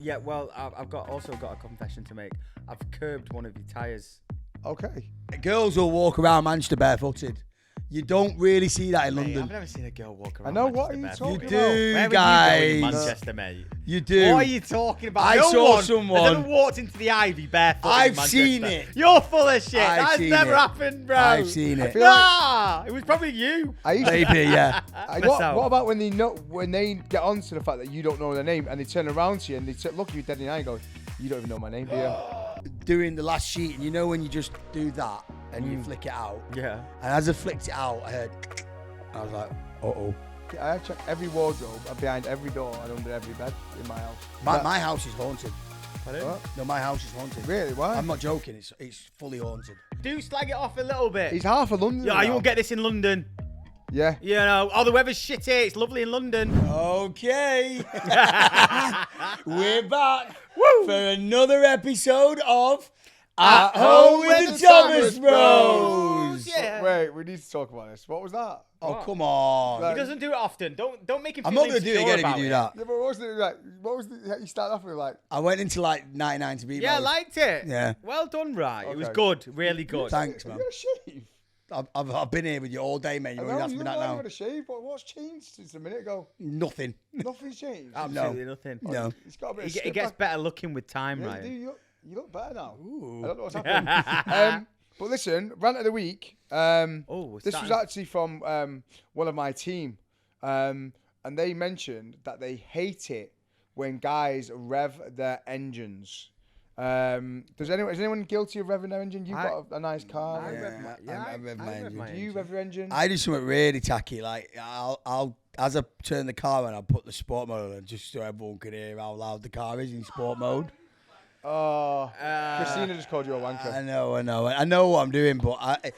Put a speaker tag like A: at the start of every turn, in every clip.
A: Yeah, well, I've also got a confession to make. I've curbed one of your tyres.
B: Okay.
C: Girls will walk around Manchester barefooted. You don't really see that in
A: Mate,
C: London.
A: I've never seen a girl walk around.
B: I know, what
A: Manchester
B: are you
A: barefoot.
B: talking about?
C: do,
A: Where are
C: guys.
A: you going in Manchester, mate?
C: You do.
A: What are you talking about?
C: I
A: No
C: saw
A: one
C: someone-
A: has ever walked into the Ivy barefoot in
C: I've
A: Manchester.
C: seen it.
A: You're full of shit.
C: I've
A: That's
C: seen
A: never
C: it.
A: happened, bro.
C: I've seen it.
B: feel like-
A: Nah, it was probably you.
B: I used to,
C: Maybe, yeah.
B: what about when they get on to the fact that you don't know their name and they turn around to you and they look you dead in the eye and go, you don't even know my name, do you?
C: Doing the last sheet, and you know when you just do that and you flick it out.
A: Yeah.
C: And as I flicked it out, I was like, uh-oh.
B: I have checked every wardrobe and behind every door and under every bed in my house.
C: My house is haunted.
A: Pardon?
B: What?
C: No, my house is haunted.
B: Really? Why?
C: I'm not joking. It's fully haunted.
A: Do slag it off a little bit.
B: He's half of London.
A: Yeah, you
B: now.
A: won't get this in London.
B: Yeah.
A: You know, the weather's shitty. It's lovely in London.
C: Okay. We're back for another episode of At Home with the Thomas Bros.
A: Yeah.
B: Wait, we need to talk about this. What was that?
C: Oh, come on.
B: Like-
A: He doesn't do it often. Don't make him feel
C: I'm not going to do it
A: insecure
C: again if
A: about
C: you do
A: it.
C: that.
B: Yeah, but what was the, you started off with like,
C: I went into like 99 to beat
A: Yeah, I
C: mode.
A: liked it.
C: Yeah.
A: Well done, right. It was
B: Okay.
A: good. Really good.
C: Thanks,
B: you
C: man.
B: got a shave?
C: I've been here with you all day, mate.
B: I
C: You
B: know,
C: only asked
B: you
C: me
B: look
C: that
B: like
C: now.
B: you got a shave. What's changed since a minute ago?
C: Nothing.
B: Nothing's changed.
A: Absolutely nothing.
C: No.
B: It's got a bit of
A: It
B: slip
A: gets
B: back.
A: better looking with time,
B: Yeah,
A: right?
B: you look better now.
C: Ooh.
B: I don't know what's happened. But listen, rant of the week.
A: Oh,
B: This was actually from one of my team, and they mentioned that they hate it when guys rev their engines. Is anyone guilty of revving their engine? You've got a nice car.
A: I
C: Yeah,
A: rev my- yeah,
C: I rev my engine.
B: Do you rev your engine?
C: I do something really tacky. Like I'll as I turn the car on, I'll put the sport mode on just so everyone can hear how loud the car is in sport mode.
B: Oh, Christina just called you a wanker.
C: I know what I'm doing, but do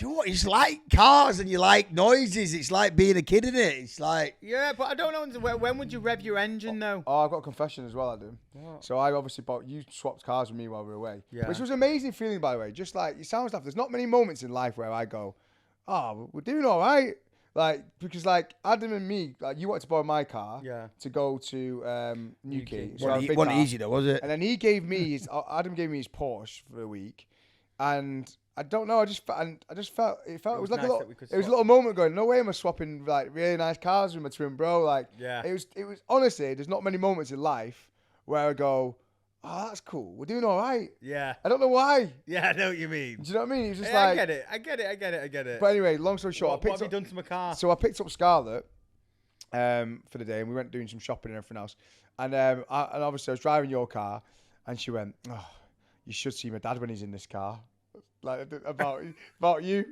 C: you know what? It's like cars and you like noises. It's like being a kid in it. It's like
A: Yeah, but I don't know. When would you rev your engine, though?
B: Oh, I've got a confession as well, I do.
A: What?
B: So I obviously you swapped cars with me while we were away.
A: Yeah.
B: Which was an amazing feeling, by the way. Just like, it sounds like there's not many moments in life where I go, oh, we're doing all right. Like, because like Adam and me, like you wanted to borrow my car to go to Newquay. So I had a big
C: wasn't
B: car.
C: easy though, was it?
B: And then he gave me his, Adam gave me his Porsche for a week. And I don't know, I just felt, it was like
A: nice
B: a little,
A: that we could
B: it was a
A: swap.
B: little moment going, no way am I swapping like really nice cars with my twin bro. Like,
A: Yeah.
B: it was honestly, there's not many moments in life where I go, oh, that's cool. We're doing all right.
A: Yeah.
B: I don't know why.
A: Yeah, I know what you mean.
B: Do you know what I mean? It was just
A: Yeah,
B: like,
A: I get it.
B: but anyway, long story short,
A: What have you done to my car?
B: so I picked up Scarlett for the day, and we went doing some shopping and everything else. And and obviously I was driving your car, and she went, "Oh, you should see my dad when he's in this car." Like about you.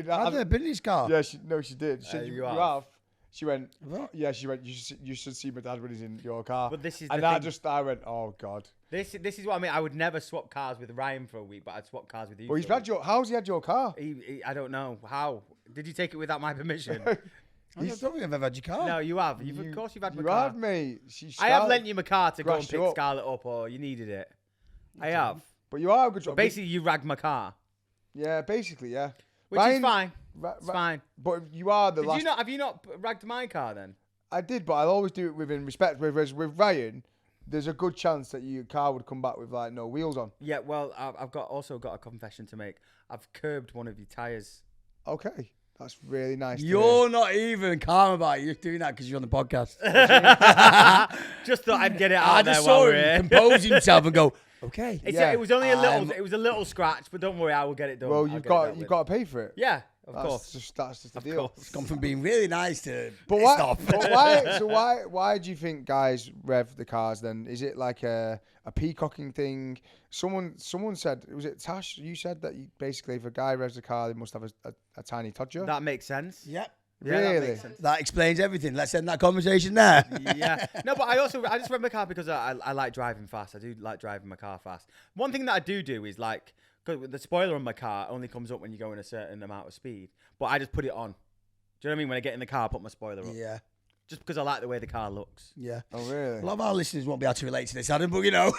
C: I've never been in his car.
B: Yeah, she did. She said,
A: You
B: you
A: have.
B: have. She went,
C: What?
B: yeah, she went, you should see my dad when he's in your car.
A: But this is
B: and
A: the
B: I
A: thing.
B: I went, oh God.
A: This is what I mean. I would never swap cars with Ryan for a week, but I'd swap cars with you.
B: Well, he's
A: for a
B: had how's he had your car?
A: week. I don't know how. Did you take it without my permission?
C: I don't think I've ever had your car.
A: No, you have. Of course, you've had my
B: You
A: car.
B: have, mate.
A: I have lent you my car to go and
B: Grassed you
A: pick
B: up.
A: Scarlett up, or you needed it. I have.
B: But you are a good job.
A: Basically, you ragged my car,
B: Yeah, basically, yeah.
A: which is
B: Ryan-
A: fine.
B: Ra-
A: It's
B: ra-
A: fine.
B: But you are the
A: Did
B: last.
A: you not? Have you not ragged my car then?
B: I did, but I'll always do it within respect. Whereas with Ryan, there's a good chance that your car would come back with like no wheels on.
A: Yeah. Well, I've also got a confession to make. I've curbed one of your tyres.
B: Okay, that's really nice. to
C: You're not even calm about it. You're doing that because you're on the podcast.
A: Just thought I'd get it out
C: I
A: there
C: just
A: while
C: saw
A: we're
C: him
A: here.
C: compose himself and go, okay.
B: Yeah.
A: It was only a little. It was a little scratch, but don't worry, I will get it done.
B: Well,
A: I'll
B: you've
A: get it
B: got
A: dealt with.
B: to pay for it.
A: Yeah, of
B: That's
A: course.
B: just the
A: Of
B: deal.
A: course.
C: It's gone from being really nice to
B: But
C: pissed
B: why?
C: off.
B: But why? So why do you think guys rev the cars? Then is it like a peacocking thing? Someone said, was it Tash? You said that basically if a guy revs the car, they must have a tiny todger.
A: That makes sense.
C: Yep.
A: Yeah, that
B: Really?
A: makes sense.
C: That explains everything. Let's end that conversation there.
A: Yeah. No, but I just rev my car because I like driving fast. I do like driving my car fast. One thing that I do is like, because the spoiler on my car only comes up when you go in a certain amount of speed, but I just put it on. Do you know what I mean? When I get in the car, I put my spoiler up.
C: Yeah.
A: Just because I like the way the car looks.
C: Yeah.
B: Oh really?
C: A lot of our listeners won't be able to relate to this, Adam, but you know.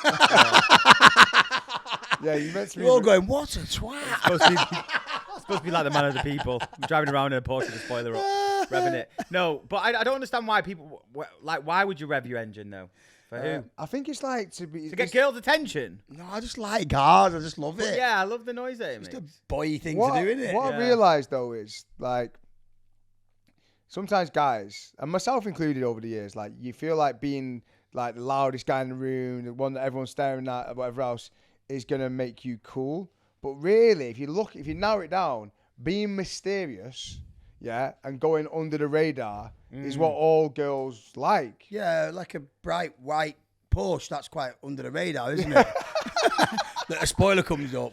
B: Yeah, you meant to be.
C: You're all going, what a twat.
A: Supposed to be like the man of the people. I'm driving around in a Porsche with a spoiler up, revving it. No, but I don't understand why people, like, why would you rev your engine though? For who?
B: I think it's like to
A: get girls' attention.
C: No, I just like cars. I just love it.
A: Yeah, I love the noise that it
C: It's
A: makes.
C: a boy thing
B: what,
C: to do, isn't it?
B: What I realised though is like sometimes guys, and myself included over the years, like you feel like being like the loudest guy in the room, the one that everyone's staring at, or whatever else, is gonna make you cool. But really, if you narrow it down, being mysterious, and going under the radar is what all girls like.
C: Yeah, like a bright white Porsche. That's quite under the radar, isn't it? That a spoiler comes up.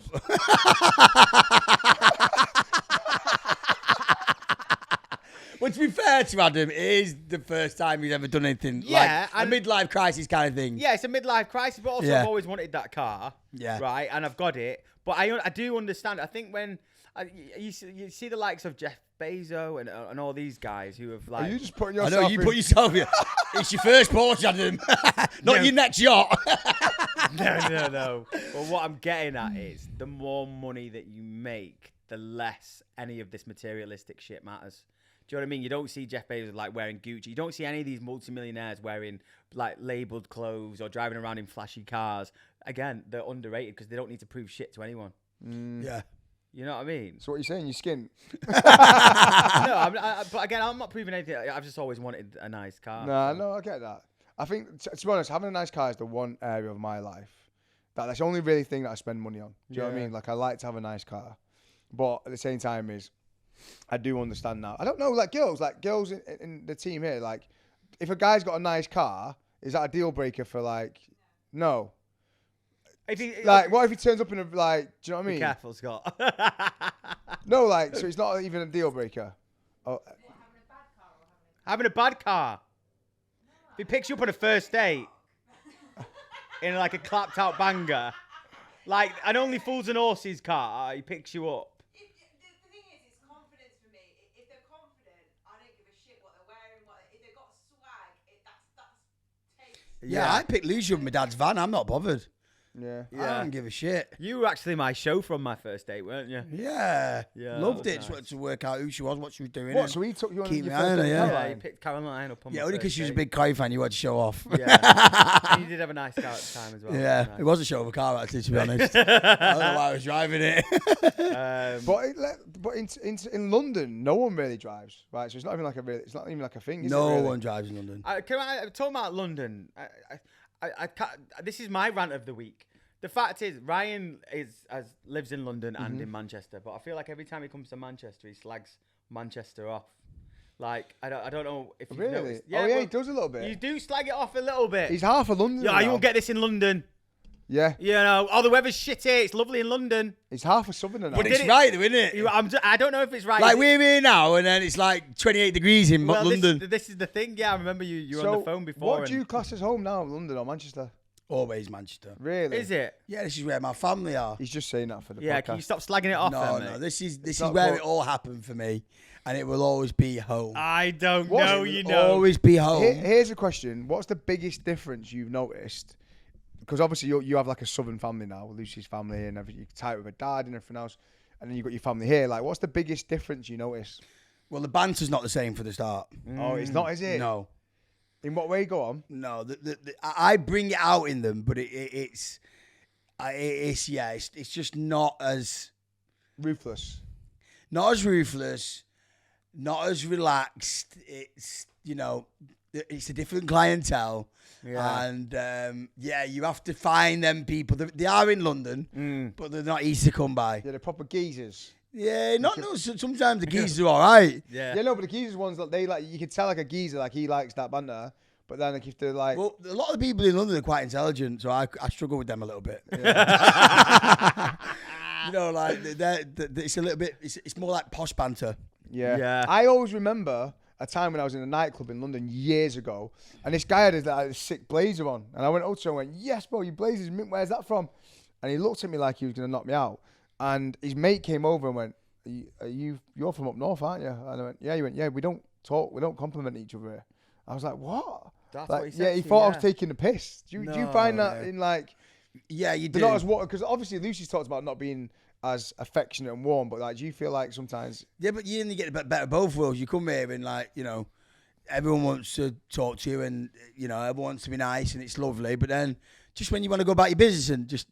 C: Well, to be fair to Adam, it is the first time he's ever done anything like a midlife crisis kind of thing.
A: Yeah, it's a midlife crisis, but also I've always wanted that car.
C: Yeah.
A: Right, and I've got it. But I do understand. I think when you see the likes of Jeff Bezos and all these guys who have like...
B: Are you just putting yourself
C: I know, you put yourself here. It's your first Porsche, Adam. Not your next yacht.
A: No. But what I'm getting at is the more money that you make, the less any of this materialistic shit matters. Do you know what I mean? You don't see Jeff Bezos like wearing Gucci. You don't see any of these multimillionaires wearing like labeled clothes or driving around in flashy cars. Again, they're underrated because they don't need to prove shit to anyone.
C: Yeah.
A: You know what I mean?
B: So what you're saying, your skin?
A: No, but again, I'm not proving anything. I've just always wanted a nice car.
B: No, I get that. I think, to be honest, having a nice car is the one area of my life that's the only really thing that I spend money on. Do you know what I mean? Like, I like to have a nice car. But at the same time I do understand now. I don't know, like girls in the team here, like, if a guy's got a nice car, is that a deal breaker for like, no? What if he turns up in a, like, do you know what I mean?
A: Be careful, Scott.
B: No, like, so it's not even a deal breaker. Oh.
A: Having a bad car. If he picks you up on a first date in like a clapped out banger, like an Only Fools and Horses car, he picks you up.
D: The thing is, it's confidence for me. If they're confident, I don't give a shit what they're wearing. If they've got swag, that's taste.
C: Yeah, I picked Lucia with my dad's van. I'm not bothered.
B: Yeah.
C: I don't give a shit.
A: You were actually my show from my first date, weren't you?
C: Yeah. Loved it.
A: Nice.
C: Just wanted to work out who she was, what she was doing.
B: What, so he took you on
C: Keep
B: your
C: me on
B: first
C: her,
B: date?
C: yeah.
A: Yeah, he picked Caroline up on
C: Yeah,
A: my
C: only
A: first
C: because she was a
A: date.
C: big Koi fan, you had to show off.
A: Yeah. And you did have a nice car at the time as well.
C: Yeah,
A: Nice.
C: it was a show of a car, actually, to be honest. I don't know why I was driving it.
B: But in London, no one really drives, right? So it's not even like a thing. Is it,
C: No
B: really?
C: one drives in London.
A: Talking about London, I can't, this is my rant of the week. The fact is, Ryan lives in London and in Manchester, but I feel like every time he comes to Manchester, he slags Manchester off. Like, I don't know if you've
B: Really?
A: noticed.
B: Yeah, he does a little bit.
A: You do slag it off a little bit.
B: He's half a Londoner.
A: Yeah, you
B: now.
A: won't get this in London.
B: Yeah.
A: You know, the weather's shitty. It's lovely in London.
B: He's half a Southerner now.
C: But
A: did
C: it's
A: it-
C: right, though, isn't it?
A: I don't know if it's right.
C: Like,
A: Is it-
C: we're here now, and then it's like 28 degrees in
A: well,
C: London.
A: This is the thing. Yeah, I remember you were
B: So
A: on the phone before.
B: what do you class as home now, London or Manchester?
C: Always Manchester.
B: Really?
A: Is it?
C: Yeah, this is where my family are.
B: He's just saying that for the
A: Yeah,
B: podcast.
A: can you stop slagging it off?
C: No,
A: then,
C: no,
A: mate?
C: this is
B: not
C: where
B: cool.
C: it all happened for me, and it will always be home.
A: I don't
B: What?
A: know.
B: It
A: You
C: will
A: know.
C: always be home.
B: Here's a question. What's the biggest difference you've noticed? Because obviously you have like a southern family now, Lucy's family and everything. You're tight with her dad and everything else. And then you've got your family here. Like, what's the biggest difference you notice?
C: Well, the banter's not the same for the start.
B: Oh, it's not, is it?
C: No.
B: In what way? Go on.
C: No, I bring it out in them, but it's just not as
B: Ruthless.
C: not as ruthless, not as relaxed. It's it's a different clientele, and you have to find them people. They are in London, but they're not easy to come by.
B: Yeah, they're proper geezers.
C: Yeah, sometimes the geezers are all right.
A: Yeah.
B: Yeah, no, but the geezers ones that they like, you can tell like a geezer, like he likes that banter. But then like if they're like,
C: Well, a lot of the people in London are quite intelligent, so I struggle with them a little bit. Like it's a little bit. It's more like posh banter.
B: yeah. I always remember a time when I was in a nightclub in London years ago, and this guy had a sick blazer on, and I went up to him and went, "Yes, bro, your blazer's mint. Where's that from?" And he looked at me like he was gonna knock me out. And his mate came over and went, "You're from up north, aren't you?" And I went, "Yeah." He went, "Yeah, we don't talk, we don't compliment each other here." I was like, "What?"
A: That's
B: like,
A: what he said
B: yeah, he
A: to you,
B: thought I
A: yeah.
B: was taking the piss. Do you find that in like?
C: Yeah, you do.
B: They're not as warm, because obviously Lucy's talked about not being as affectionate and warm, but like, do you feel like sometimes?
C: Yeah, but you only get the better of both worlds. You come here and everyone wants to talk to you, and you know everyone wants to be nice, and it's lovely. But then, just when you want to go about your business and just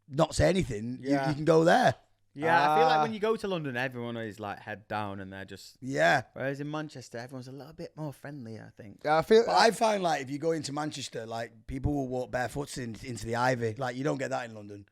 C: not say anything, you can go there.
A: Yeah, I feel like when you go to London, everyone is like head down and they're just.
C: Yeah.
A: Whereas in Manchester, everyone's a little bit more friendly, I think.
B: Yeah, I
C: find like if you go into Manchester, like people will walk barefoot into the ivy. Like you don't get that in London.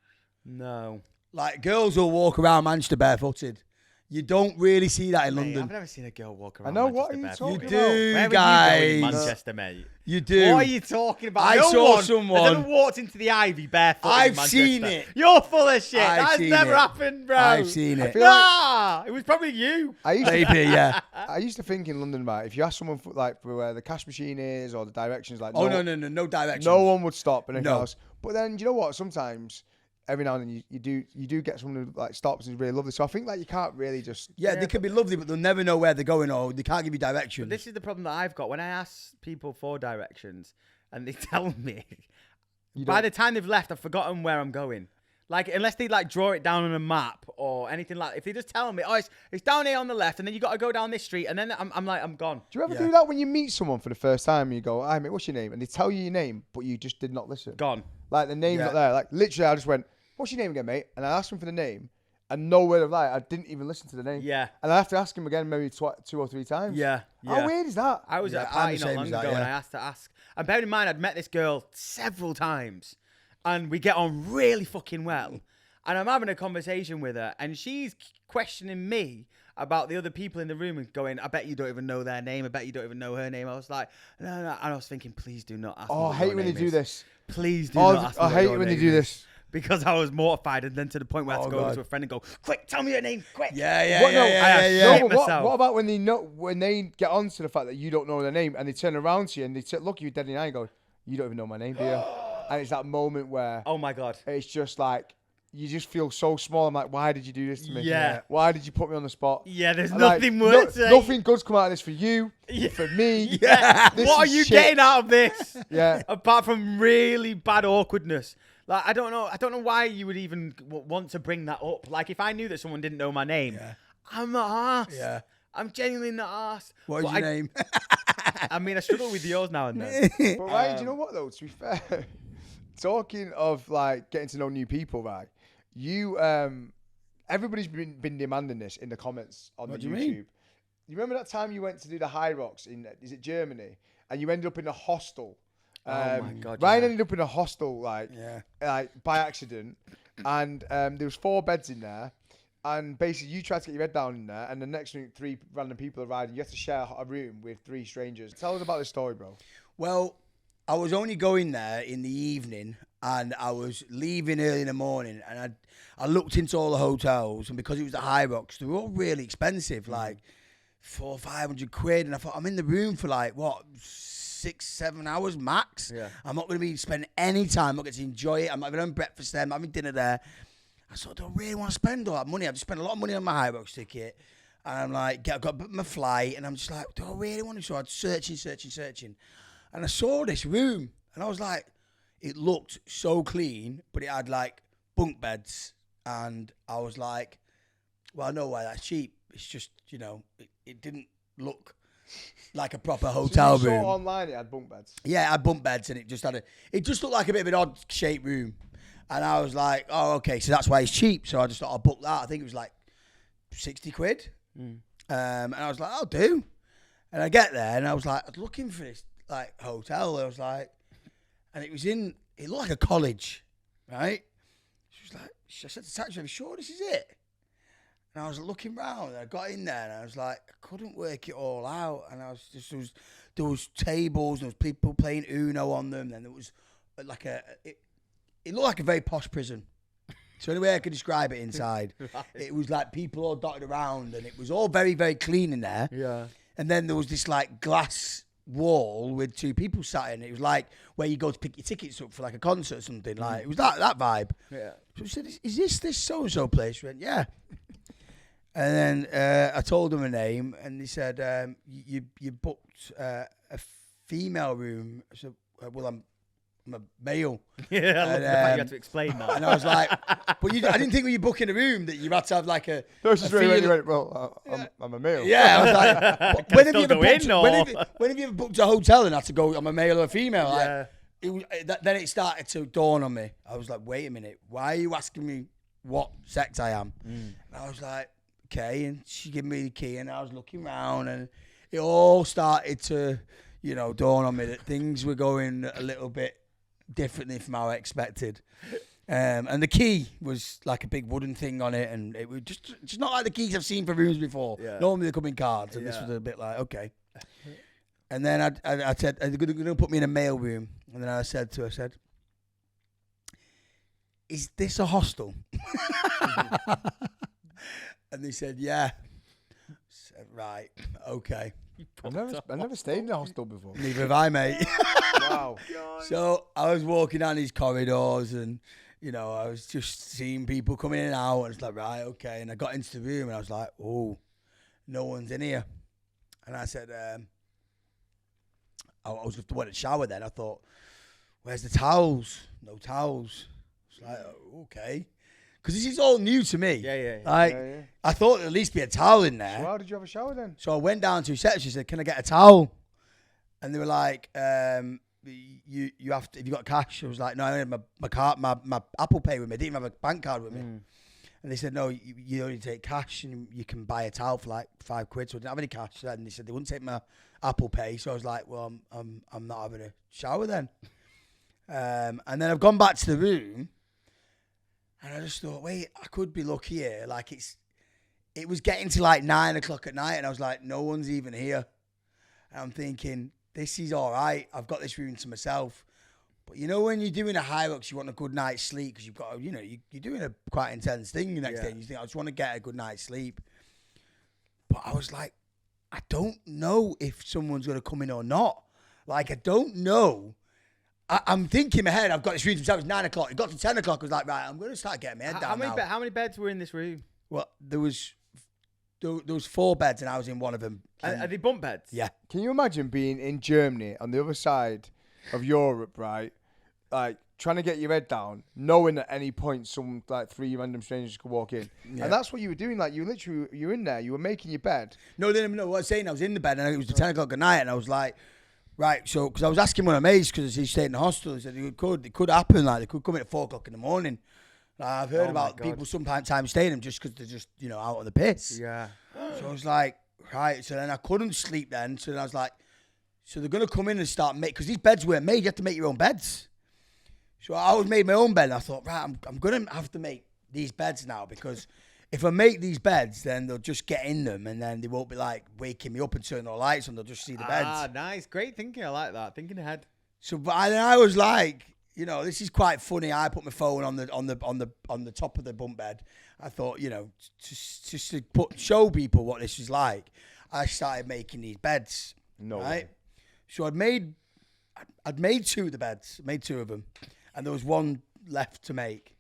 A: No.
C: Like girls will walk around Manchester barefooted. You don't really see that in London.
A: I've never seen a girl walk around.
B: I know,
A: Manchester
B: what are you
A: barefoot.
B: talking
C: You
B: about?
C: do,
A: Where
C: guys.
A: were you going in Manchester, mate?
C: You do.
A: What are you talking about?
C: I
A: No
C: saw
A: one
C: someone-
A: has ever walked into the ivy barefoot.
C: I've
A: in Manchester.
C: seen it.
A: You're full of shit.
C: I've
A: That's
C: seen
A: never
C: it.
A: happened, bro.
C: I've seen it.
A: Nah, it was probably you.
B: I used to
C: Maybe, yeah.
B: I used to think in London about if you ask someone for where the cash machine is or the directions, like
C: Oh, no directions.
B: no one would stop and anything
C: No.
B: else. But then you know what? Sometimes every now and then you do get someone who like stops and is really lovely. So I think like you can't really just
C: Yeah, they can be lovely, but they'll never know where they're going or they can't give you directions.
A: This is the problem that I've got when I ask people for directions and they tell me. By the time they've left, I've forgotten where I'm going. Like, unless they like draw it down on a map or anything like. If they just tell me, oh, it's down here on the left, and then you got to go down this street, and then I'm like, I'm gone.
B: Do you ever do that when you meet someone for the first time and you go, "Hi mate, what's your name?" and they tell you your name, but you just did not listen.
A: Gone.
B: Like the name's not there. Like literally, I just went, "What's your name again, mate?" and I asked him for the name, and no word of lie, I didn't even listen to the name.
A: Yeah.
B: And I have to ask him again maybe 2 or 3 times.
A: Yeah.
B: How weird is that?
A: I was
C: Yeah,
A: at a
C: I'm
A: party
C: the
A: not
C: same
A: long
C: as
A: ago,
C: that,
A: and
C: yeah.
A: I asked to ask. And bearing in mind, I'd met this girl several times, and we get on really fucking well. And I'm having a conversation with her, and she's questioning me about the other people in the room and going, I bet you don't even know their name. I bet you don't even know her name. I was like, no. And I was thinking, please do not ask me
B: Oh, I
A: what
B: hate
A: your
B: when they
A: name
B: do
A: is.
B: this.
A: Please do not ask me
B: I
A: what
B: hate
A: your
B: when they
A: name
B: do
A: is.
B: this.
A: Because I was mortified, and then to the point where I had to
C: Oh,
A: go over
C: God.
A: to a friend and go, quick, tell me your name, quick.
C: Yeah.
B: What, no,
A: I
B: no,
A: shit
B: but
A: myself.
B: what about when they get onto the fact that you don't know their name and they turn around to you and they look you dead in the eye and go, "You don't even know my name, do you?" And it's that moment where
A: Oh, my God.
B: it's just like you just feel so small. I'm like, why did you do this to me?
A: Yeah.
B: Why did you put me on the spot?
A: Yeah, there's
B: And
A: nothing
B: like,
A: worse.
B: Nothing good's come out of this for you,
A: Yeah.
B: for me.
A: Yeah.
B: This
A: What are
B: is
A: you
B: shit.
A: getting out of this?
B: Yeah.
A: Apart from really bad awkwardness. Like, I don't know why you would even want to bring that up. Like, if I knew that someone didn't know my name, I'm not arsed.
C: Yeah.
A: I'm genuinely not arsed.
C: What is
A: But
C: your name?
A: I mean, I struggle with yours now and then.
B: But right, do you know what though? To be fair, talking of like getting to know new people, right? You, everybody's been demanding this in the comments on
C: What
B: the
C: do
B: YouTube.
C: you mean?
B: You remember that time you went to do the High Rocks is it Germany, and you ended up in a hostel.
A: Oh my God,
B: Ryan
A: yeah.
B: ended up in a hostel like by accident, and there was 4 beds in there, and basically you tried to get your head down in there, and the next week 3 random people arrived, and you had to share a room with 3 strangers. Tell us about this story, bro.
C: Well, I was only going there in the evening, and I was leaving early in the morning, and I looked into all the hotels, and because it was the High Rocks, they were all really expensive, like 400 or 500 quid, and I thought I'm in the room for like what 6-7 hours max.
A: Yeah.
C: I'm not going to be spending any time. I'm not going to enjoy it. I'm not having breakfast there. I'm having dinner there. I thought, I don't really want to spend all that money. I've just spent a lot of money on my High Rocks ticket. And I'm like, I got my flight, and I'm just like, do I really want to? So I'm searching. And I saw this room, and I was like, it looked so clean, but it had like bunk beds. And I was like, well, I know why that's cheap. It's just, it didn't look like a proper hotel
B: So you
C: room.
B: saw online it had bunk beds.
C: Yeah, it had bunk beds, and it just looked like a bit of an odd shaped room. And I was like, oh, okay, so that's why it's cheap. So I just thought I'll book that. I think it was like 60 quid. And I was like, I'll do. And I get there, and I was like, I was looking for this like hotel. I was like, and it looked like a college, right? She was like, I said to taxi, "Are you sure this is it?" And I was looking round, and I got in there, and I was like, I couldn't work it all out. And I was just, there was tables, and there was people playing Uno on them, and there was like it looked like a very posh prison. So any way I could describe it inside, it was like people all dotted around, and it was all very, very clean in there.
A: Yeah.
C: And then there was this like glass wall with 2 people sat in. It was like where you go to pick your tickets up for like a concert or something. Like it was that vibe.
A: Yeah.
C: So I said, "Is this so-and-so place?" She went, "Yeah." And then I told them a name, and they said, "You booked a female room." So well, I'm a male.
A: Yeah, I love the fact you had to explain that.
C: And I was like, but I didn't think when you book in a room that you had to have like a.
B: No, it's just
C: a
B: really when you
C: feeling-
B: went, well, I'm a male.
C: Yeah, I was like,
A: Can I still go in, or-
C: when have you ever booked a hotel and had to go, I'm a male or a female? Like,
A: Yeah.
C: then it started to dawn on me. I was like, wait a minute, why are you asking me what sex I am? And I was like, okay. And she gave me the key, and I was looking around, and it all started to, dawn on me that things were going a little bit differently from how I expected. And the key was like a big wooden thing on it, and it was just not like the keys I've seen for rooms before.
A: Yeah.
C: Normally they come in cards, and this was a bit like, okay. And then I said, they're going to put me in a mail room. And then I said to her, is this a hostel? And they said, yeah. I said, right, okay.
B: I've never stayed in a hostel before.
C: Neither have I, mate.
B: Wow.
C: So I was walking down these corridors, and I was just seeing people coming in and out, and it's like, right, okay. And I got into the room, and I was like, oh, no one's in here. And I said, I was going to want to shower then. I thought, where's the towels? No towels. It's like, oh, okay. Because this is all new to me.
A: Yeah.
C: Like,
B: Yeah.
C: I thought there'd at least be a towel in there.
B: So how did you have a shower then?
C: So I went down to reception. She said, "Can I get a towel?" And they were like, "You have to. Have you got cash?" I was like, "No, I had my Apple Pay with me. I didn't even have a bank card with me." And they said, "No, you only take cash, and you can buy a towel for like £5." So I didn't have any cash. And they said they wouldn't take my Apple Pay. So I was like, "Well, I'm not having a shower then." And then I've gone back to the room, and I just thought, wait, I could be lucky here. Like it was getting to like 9 o'clock at night, and I was like, no one's even here. And I'm thinking, this is all right. I've got this room to myself. But when you're doing a Hilux, you want a good night's sleep because you've got, you're doing a quite intense thing the next day. And you think, I just want to get a good night's sleep. But I was like, I don't know if someone's going to come in or not. Like, I don't know. I'm thinking in my head, I've got this room to myself. It's 9 o'clock. It got to 10 o'clock. I was like, right, I'm going to start getting my head down now.
A: How many beds were in this room?
C: Well, there was 4 beds, and I was in one of them.
A: Are they bunk beds?
C: Yeah.
B: Can you imagine being in Germany on the other side of Europe, right? Like trying to get your head down, knowing at any point some like 3 random strangers could walk in, and that's what you were doing. Like you're in there, you were making your bed.
C: No, what I was saying, I was in the bed, and it was 10 o'clock at night, and I was like, right, so because I was asking one of my mates because he stayed in the hostel, he said it could happen, like they could come in at 4 o'clock in the morning. I've heard about people sometimes staying in them just because they're just out on the piss.
A: Yeah.
C: So I was like, right. So then I couldn't sleep then. So then I was like, so they're gonna come in and start because these beds weren't made. You have to make your own beds. So I always made my own bed. And I thought, right, I'm gonna have to make these beds now because if I make these beds, then they'll just get in them and then they won't be like waking me up and turning the lights on. They'll just see the beds.
A: Ah, nice, great thinking. I like that. Thinking ahead.
C: So, but I was like, this is quite funny. I put my phone on the top of the bunk bed. I thought, just to show people what this is like. I started making these beds.
B: No
C: right.
B: way.
C: So I'd made 2 of the beds. Made 2 of them, and there was 1 left to make.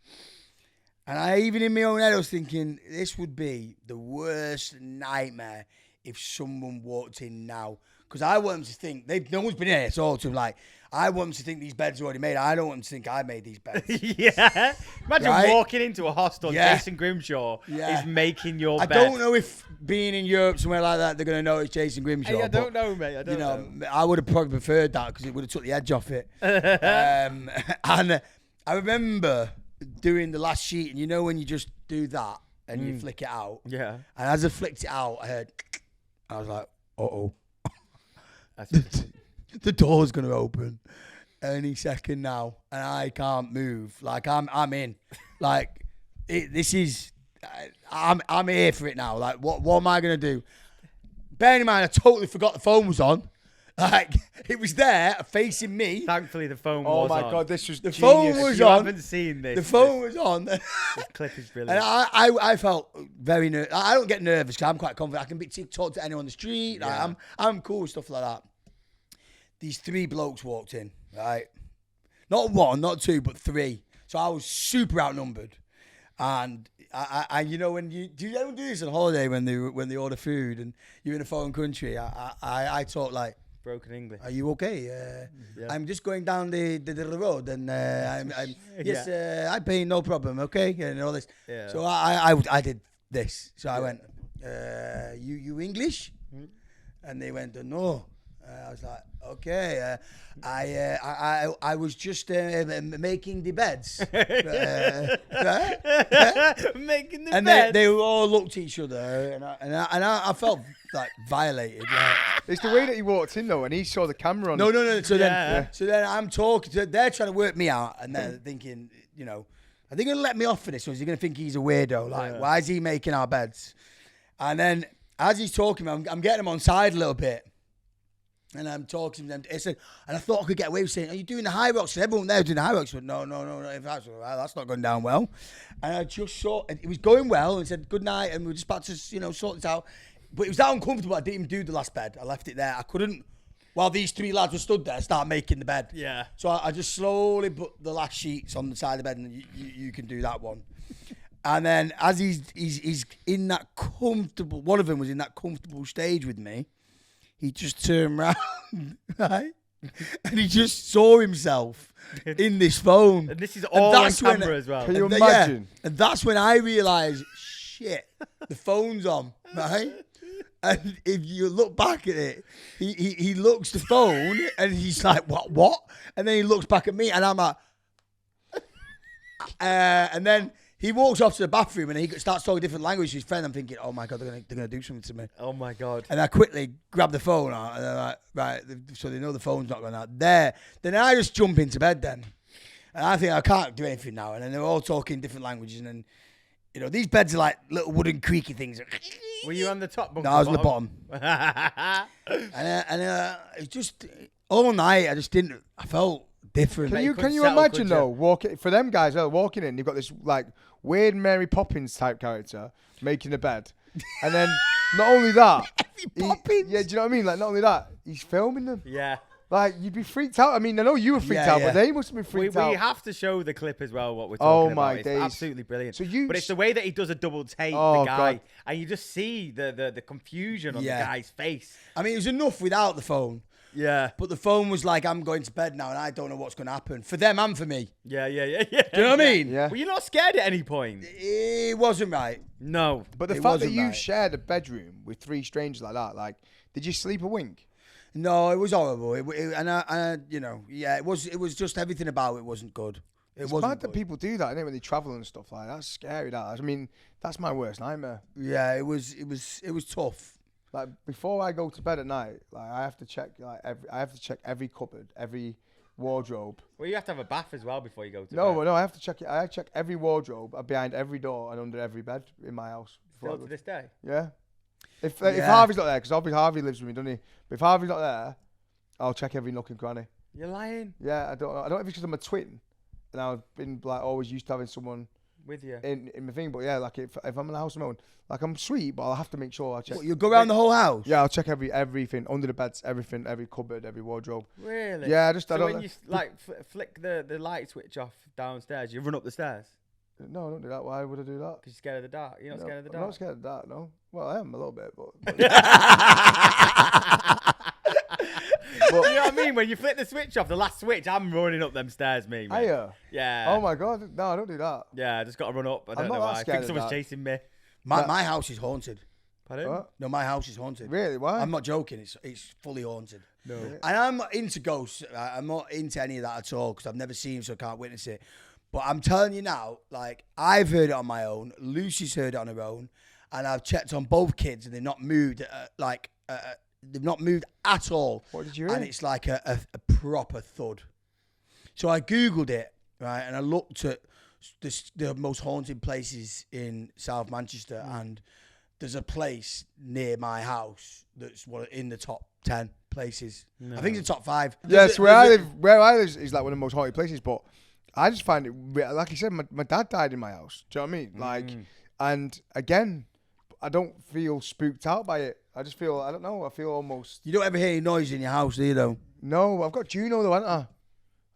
C: And I even in my own head I was thinking this would be the worst nightmare if someone walked in now. Because I want them to think no one's been in here at all. So like, I want them to think these beds are already made. I don't want them to think I made these beds.
A: Yeah. Imagine walking into a hostel.
C: Yeah.
A: Jason Grimshaw
C: Yeah.
A: is making your
C: I
A: bed.
C: don't know if being in Europe somewhere like that they're going to know it's Jason Grimshaw.
A: Hey, I don't know, mate. I don't know.
C: I would have probably preferred that because it would have took the edge off it. And I remember doing the last sheet, and when you just do that and you flick it out.
A: Yeah.
C: And as I flicked it out, I heard. I was like, uh-oh. The door's going to open any second now, and I can't move. Like I'm in. Like this is. I'm here for it now. Like what am I going to do? Bearing in mind, I totally forgot the phone was on. Like it was there, facing me.
A: Thankfully, the phone
B: Oh
A: was
B: my
A: on.
B: God, this was
C: The
B: genius.
C: phone was
A: You
C: on.
A: haven't seen this.
C: The phone was on.
A: This clip is
C: And
A: brilliant.
C: I felt very nervous. I don't get nervous because I'm quite confident. I can talk to anyone on the street. Like,
A: Yeah.
C: I'm cool with stuff like that. These 3 blokes walked in, right? Not 1, not 2, but 3. So I was super outnumbered. And I when you ever do this on holiday when they order food and you're in a foreign country, I talk like
A: broken English.
C: Are you okay?
A: Yeah.
C: I'm just going down the road, and yes, I pay no problem. Okay, and all this.
A: Yeah.
C: So I did this. So I went, you English? And they went, no. I was like, okay. I was just making the beds.
A: Making the
C: And
A: bed.
C: they all looked at each other, and I felt like violated. Like,
B: It's the way that he walked in though, and he saw the camera on.
C: no. So
A: Yeah.
C: then I'm talking. They're trying to work me out, and they're thinking, are they going to let me off for this, or is he going to think he's a weirdo? Like, why is he making our beds? And then as he's talking, I'm getting him on side a little bit. And I'm talking to them. And I thought I could get away with saying, "Are you doing the high rocks?" And everyone there was doing the high rocks. But no. If that's all right, that's not going down well. And I just saw it was going well, and said good night, and we were just about to, sort this out. But it was that uncomfortable. I didn't even do the last bed. I left it there. I couldn't. While these three lads were stood there, start making the bed.
A: Yeah.
C: So I just slowly put the last sheets on the side of the bed, and you can do that one. And then as he's in that comfortable, one of them was in that comfortable stage with me. He just turned around, right? And he just saw himself in this phone.
A: And this is all on
C: when-
A: camera as well.
B: Can you imagine?
C: And that's when I realised, shit, the phone's on, right? And if you look back at it, he looks the phone and he's like, what? And then he looks back at me and I'm like, and then he walks off to the bathroom and he starts talking different language to his friend. I'm thinking, oh my God, they're gonna do something to me.
A: Oh my God.
C: And I quickly grab the phone out and they're like, right, so they know the phone's not going out there. Then I just jump into bed then. And I think I can't do anything now. And then they're all talking different languages. And then, these beds are like little wooden creaky things.
A: Were you on the top bunk?
C: No, I was on the bottom. And it's just, all night, I felt different.
B: Can
A: you
B: you
A: couldn't settle,
B: imagine
A: could
B: though,
A: you?
B: walking for them guys walking in, you've got this like weird Mary Poppins type character making a bed, and then not only that,
C: Poppins?
B: yeah, do you know what I mean? Like not only that, he's filming them.
A: Yeah.
B: Like you'd be freaked out. I mean, I know you were freaked
C: Yeah,
B: out,
C: yeah.
B: but they must have been
A: We
B: freaked out.
A: have to show the clip as well, what we're
B: Oh
A: talking
B: my
A: about. It's
B: days.
A: absolutely brilliant.
B: So you
A: but it's the way that he does a double take,
B: Oh,
A: the guy,
B: God.
A: and you just see the confusion on
C: Yeah.
A: the guy's face.
C: I mean, it was enough without the phone.
A: Yeah.
C: But the phone was like, I'm going to bed now and I don't know what's going to happen. For them and for me.
A: Yeah.
C: Do you know what I mean?
B: Yeah.
A: Were you not scared at any point?
C: It wasn't right.
A: No.
B: But the
C: It
B: fact that
C: wasn't
B: you
C: right.
B: shared a bedroom with three strangers like that, like, did you sleep a wink?
C: No, it was horrible. It was just everything about it wasn't good. It
B: It's
C: wasn't
B: mad that
C: good.
B: people do that, isn't it, when they travel and stuff like that. That's scary. That I mean, that's my worst nightmare.
C: Yeah, it was tough.
B: Like before I go to bed at night, like I have to check every cupboard, every wardrobe.
A: Well, you have to have a bath as well before you go to
B: No,
A: bed.
B: no, I have to check it. I check every wardrobe behind every door and under every bed in my house. before I
A: Still
B: go
A: to this day.
B: Yeah. If
C: Yeah.
B: Harvey's not there, because obviously Harvey lives with me, doesn't he? But if Harvey's not there, I'll check every nook and cranny.
A: You're lying
B: Yeah, I don't know if it's because I'm a twin, and I've been like always used to having someone
A: with you.
B: in my thing. But yeah, like if I'm in a house of my own, like I'm sweet, but I'll have to make sure I check.
C: What, you go around the whole house?
B: Yeah, I'll check everything under the beds, everything, every cupboard, every wardrobe.
A: Really?
B: Yeah, I
A: So
B: don't.
A: when you flick the light switch off downstairs, you run up the stairs
B: No, I don't do that. Why would I do that?
A: because you're scared of the dark. You're not
B: No,
A: scared of the
B: I'm
A: dark.
B: not scared of that. No. Well, I am a little bit, but
A: You know what I mean? When you flick the switch off, the last switch, I'm running up them stairs, me. Mate.
B: Hiya.
A: Yeah.
B: Oh my god, no, I don't do that.
A: Yeah, I just got to run up. I
B: I'm
A: don't
B: not
A: know
B: that
A: why. I
B: scared
A: think
B: of
A: someone's
B: that.
A: chasing me.
C: My house is haunted.
A: Pardon?
B: What?
C: No, my house is haunted.
B: Really? Why?
C: I'm not joking. It's fully haunted.
A: No.
C: And I'm not into ghosts. I'm not into any of that at all because I've never seen them, so I can't witness it. But I'm telling you now, like, I've heard it on my own. Lucy's heard it on her own. And I've checked on both kids and they've not moved, they've not moved at all.
B: What did you hear?
C: And it's like a proper thud. So I Googled it, right? And I looked at the most haunted places in South Manchester. And there's a place near my house that's in the top 10 places. I think it's the top 5.
B: Yes, where I live is like one of the most haunted places, but I just find it, like I said, my dad died in my house. Do you know what I mean? Like, and again, I don't feel spooked out by it. I just feel, I don't know, I feel almost...
C: You don't ever hear any noise in your house, do you, though?
B: No, I've got Juno though, haven't I?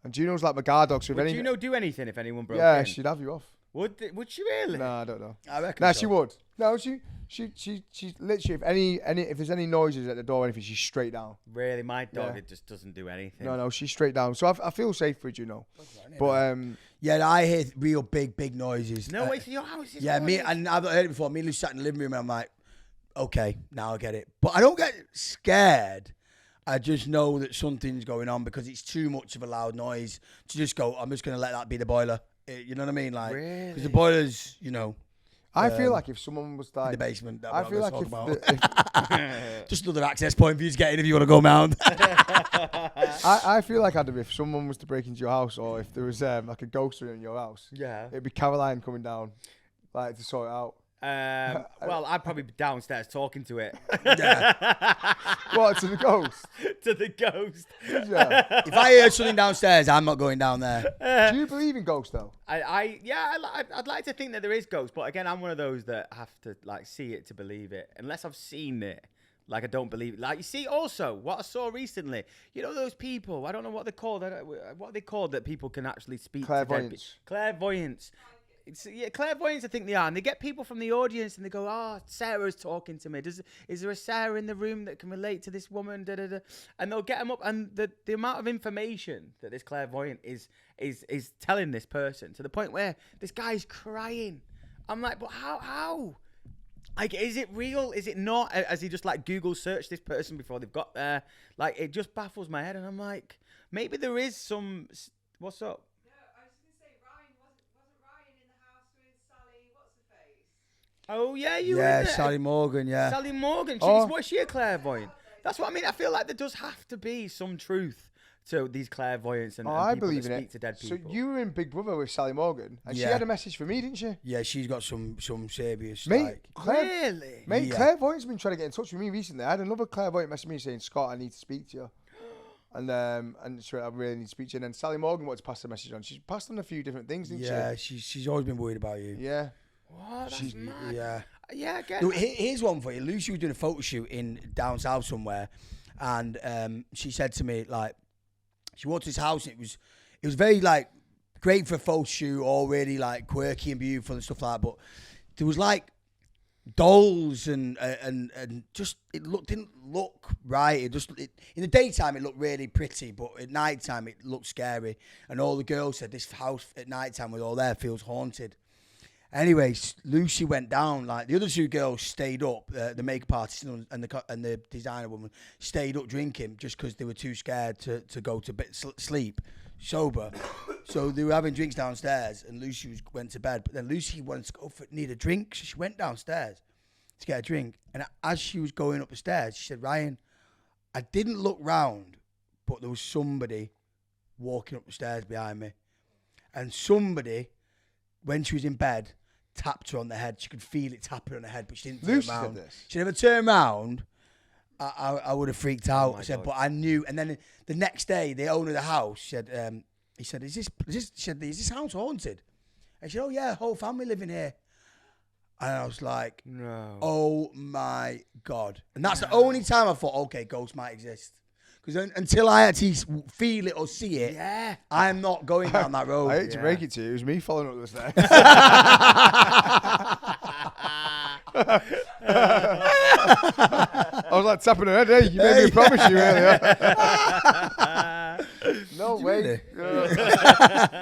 B: And Juno's like my guard dog, so if
A: Would
B: anything...
A: Juno do anything if anyone broke
B: Yeah,
A: in?
B: she'd have you off.
A: Would she really?
B: No, I don't know.
C: I reckon.
B: No,
C: so.
B: she would. No, she literally if there's any noises at the door or anything, she's straight down.
A: Really, my dog
B: Yeah.
A: it just doesn't do anything.
B: No, she's straight down. So I feel safe for you, But
C: Yeah, I hear real big noises.
A: No way, so your house is.
C: Yeah, me and I've heard it before. Me and Lucy sat in the living room, and I'm like, okay, now I get it. But I don't get scared. I just know that something's going on because it's too much of a loud noise to just go. I'm just gonna let that be the boiler. You know what I mean? Like, because the boiler's,
B: I feel like if someone was
C: in
B: like,
C: the basement. That
B: I
C: we're
B: feel
C: not
B: like
C: gonna
B: if,
C: talk about.
B: if
C: Just another access point for you to get in if you want to go round.
B: I feel like Adam, if someone was to break into your house or if there was like a ghost in your house,
A: Yeah.
B: it'd be Caroline coming down, like to sort it out.
A: Well, I'd probably be downstairs talking to it.
B: What, to the ghost?
A: To the ghost.
B: Yeah.
C: If I hear something downstairs, I'm not going down there.
B: Do you believe in ghosts though?
A: I'd like to think that there is ghosts, but again, I'm one of those that have to like see it to believe it. Unless I've seen it, like I don't believe it. Like you see, also what I saw recently, those people. I don't know what they're called. What are they called that people can actually speak to dead
B: Clairvoyants.
A: Clairvoyants. Clairvoyants, I think they are, and they get people from the audience, and they go, "Oh, Sarah's talking to me. Is there a Sarah in the room that can relate to this woman?" Da, da, da. And they'll get them up, and the amount of information that this clairvoyant is telling this person to the point where this guy's crying. I'm like, but how? Like, is it real? Is it not? Has he just like Google searched this person before they've got there? Like, it just baffles my head, and I'm like, maybe there is some. What's up? Oh yeah,
C: Yeah, Sally Morgan. Yeah.
A: Sally Morgan. What's she a clairvoyant? That's what I mean. I feel like there does have to be some truth to these clairvoyants and
B: I
A: people
B: believe
A: that
B: in
A: speak
B: it.
A: to dead people.
B: So you were in Big Brother with Sally Morgan, and she
C: Yeah.
B: had a message for me, didn't she?
C: Yeah, she's got some serious.
B: Mate,
A: Really?
B: Mate,
C: Yeah.
B: Clairvoyant's been trying to get in touch with me recently. I had another clairvoyant message me saying, "Scott, I need to speak to you." And so I really need to speak to you. And then Sally Morgan wanted to pass the message on. She's passed on a few different things, didn't
C: Yeah, she's always been worried about you.
B: she? Yeah.
A: What? That's
C: She's
A: mad.
C: yeah.
A: Yeah, I get
C: No,
A: that.
C: here's one for you. Lucy was doing a photo shoot in down south somewhere, and she said to me like, she walked to this house. And it was very like great for a photo shoot, all really like quirky and beautiful and stuff like that. But there was like dolls and just didn't look right. In the daytime it looked really pretty, but at night time it looked scary. And all the girls said this house at night time with all there feels haunted. Anyway, Lucy went down. Like the other two girls stayed up, the makeup artist and the designer woman stayed up drinking just because they were too scared to go to bed, sleep sober. So they were having drinks downstairs, and Lucy went to bed. But then Lucy wanted to need a drink, so she went downstairs to get a drink. And as she was going up the stairs, she said, "Ryan, I didn't look round, but there was somebody walking up the stairs behind me, and somebody." When she was in bed, tapped her on the head. She could feel it tapping her on the head, but she didn't
B: Lucy
C: turn
B: said
C: around.
B: this?
C: She never turned around. I would have freaked out.
A: my
C: I said,
A: God.
C: but I knew. And then the next day, the owner of the house said, he said, is this house haunted? And she said, "Oh yeah, whole family living here." And I was like,
A: No.
C: "Oh my God!" And that's the only time I thought, okay, ghosts might exist. Because until I actually feel it or see it,
A: Yeah.
C: I'm not going down that road.
B: I hate to break it to you, it was me following up the stairs. I was like tapping her head, "Hey, you made me promise you earlier." No way.